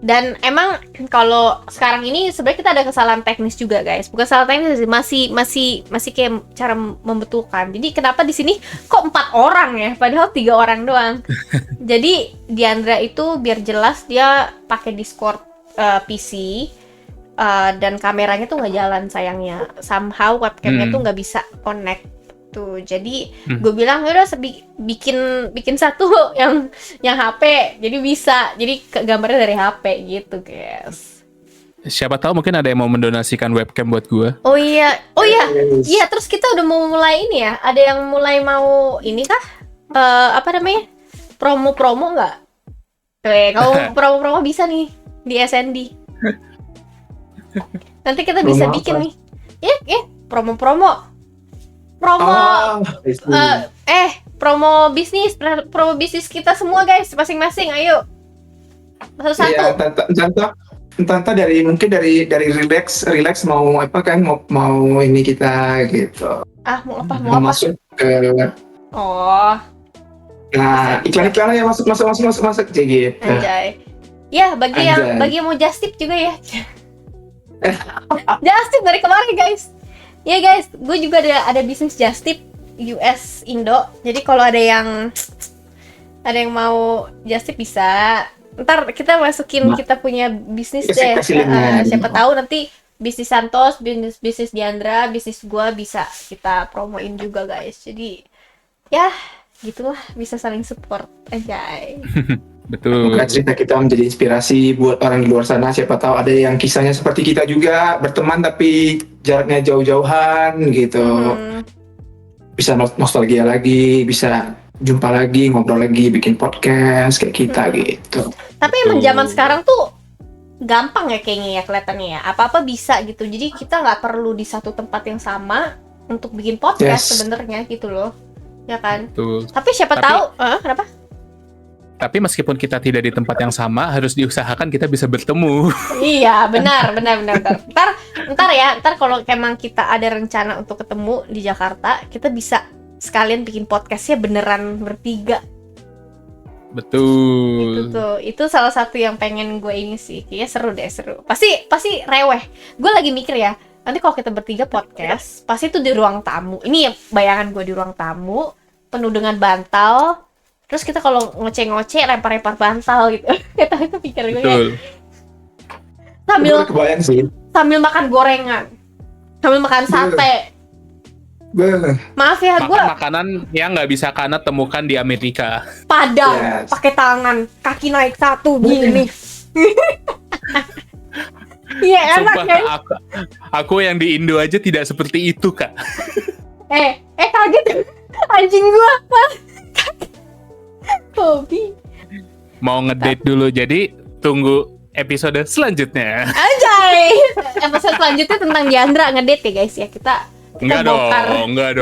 Dan emang kalau sekarang ini sebenarnya kita ada kesalahan teknis juga guys. Bukan salah teknis sih, masih kayak cara membetulkan. Jadi kenapa di sini kok 4 orang ya, padahal 3 orang doang. Jadi Diandra itu biar jelas dia pakai Discord PC dan kameranya tuh nggak jalan sayangnya. Somehow webcamnya tuh nggak bisa connect. Tuh, jadi gue bilang udah bikin satu yang HP, jadi bisa, jadi gambarnya dari HP gitu guys. Siapa tahu mungkin ada yang mau mendonasikan webcam buat gue. Oh iya, iya. Terus kita udah mau mulai ini ya, ada yang mulai mau ini kah? Apa namanya? Promo nggak? Kalau promo bisa nih di SND. Nanti kita bisa bikin nih. Promo. Promo bisnis kita semua guys, masing-masing, ayo satu-satu. Iya, Tante dari relax mau apa kan, mau ini kita gitu. Mau apa? Masuk ke iklan ya, masuk gitu. Anjay. Ya, bagi yang mau just tip juga ya. Just tip dari kemarin guys. Ya guys, gue juga ada bisnis just tip US Indo. Jadi kalau ada yang mau just tip bisa. Ntar kita masukin kita punya bisnis deh. Siapa tahu nanti bisnis Santos, bisnis Diandra, bisnis gue bisa kita promoin juga guys. Jadi ya gitulah, bisa saling support aja. Betul. Semoga cerita kita menjadi inspirasi buat orang di luar sana. Siapa tahu ada yang kisahnya seperti kita juga, berteman tapi jaraknya jauh-jauhan gitu. Bisa nostalgia lagi, bisa jumpa lagi, ngobrol lagi, bikin podcast kayak kita gitu. Tapi emang zaman sekarang tuh gampang ya kayaknya ya, kelihatannya ya. Apa-apa bisa gitu. Jadi kita nggak perlu di satu tempat yang sama untuk bikin podcast sebenarnya gitu loh. Ya kan? Betul. Tapi siapa tahu, kenapa? Tapi meskipun kita tidak di tempat yang sama, harus diusahakan kita bisa bertemu. Iya, benar. Ntar kalau emang kita ada rencana untuk ketemu di Jakarta, kita bisa sekalian bikin podcastnya beneran bertiga. Betul. Itu salah satu yang pengen gue ini sih. Kayaknya seru. Pasti reweh. Gue lagi mikir ya, nanti kalau kita bertiga podcast, pasti itu di ruang tamu. Ini ya bayangan gue, di ruang tamu, penuh dengan bantal. Terus kita kalau ngoceh-ngoceh lempar-lempar bantal gitu. Itu pikir gue ya. Sambil makan gorengan. Sambil makan sate. Maaf ya, gue makanan yang nggak bisa Kana temukan di Amerika. Padang, pakai tangan, kaki naik satu gini. Iya, enak kan? Aku yang di Indo aja tidak seperti itu, Kak. Kaget anjing gua. Hobi. Mau ngedate dulu, jadi tunggu episode selanjutnya. Anjay. Episode selanjutnya tentang Diandra ngedate ya guys ya. Kita Enggak dong.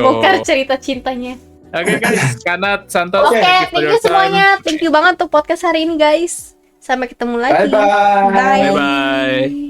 Bongkar cerita cintanya. Oke guys, Kanat, Santos. Oke, thank you semuanya. Thank you banget untuk podcast hari ini guys. Sampai ketemu lagi. Bye. Bye.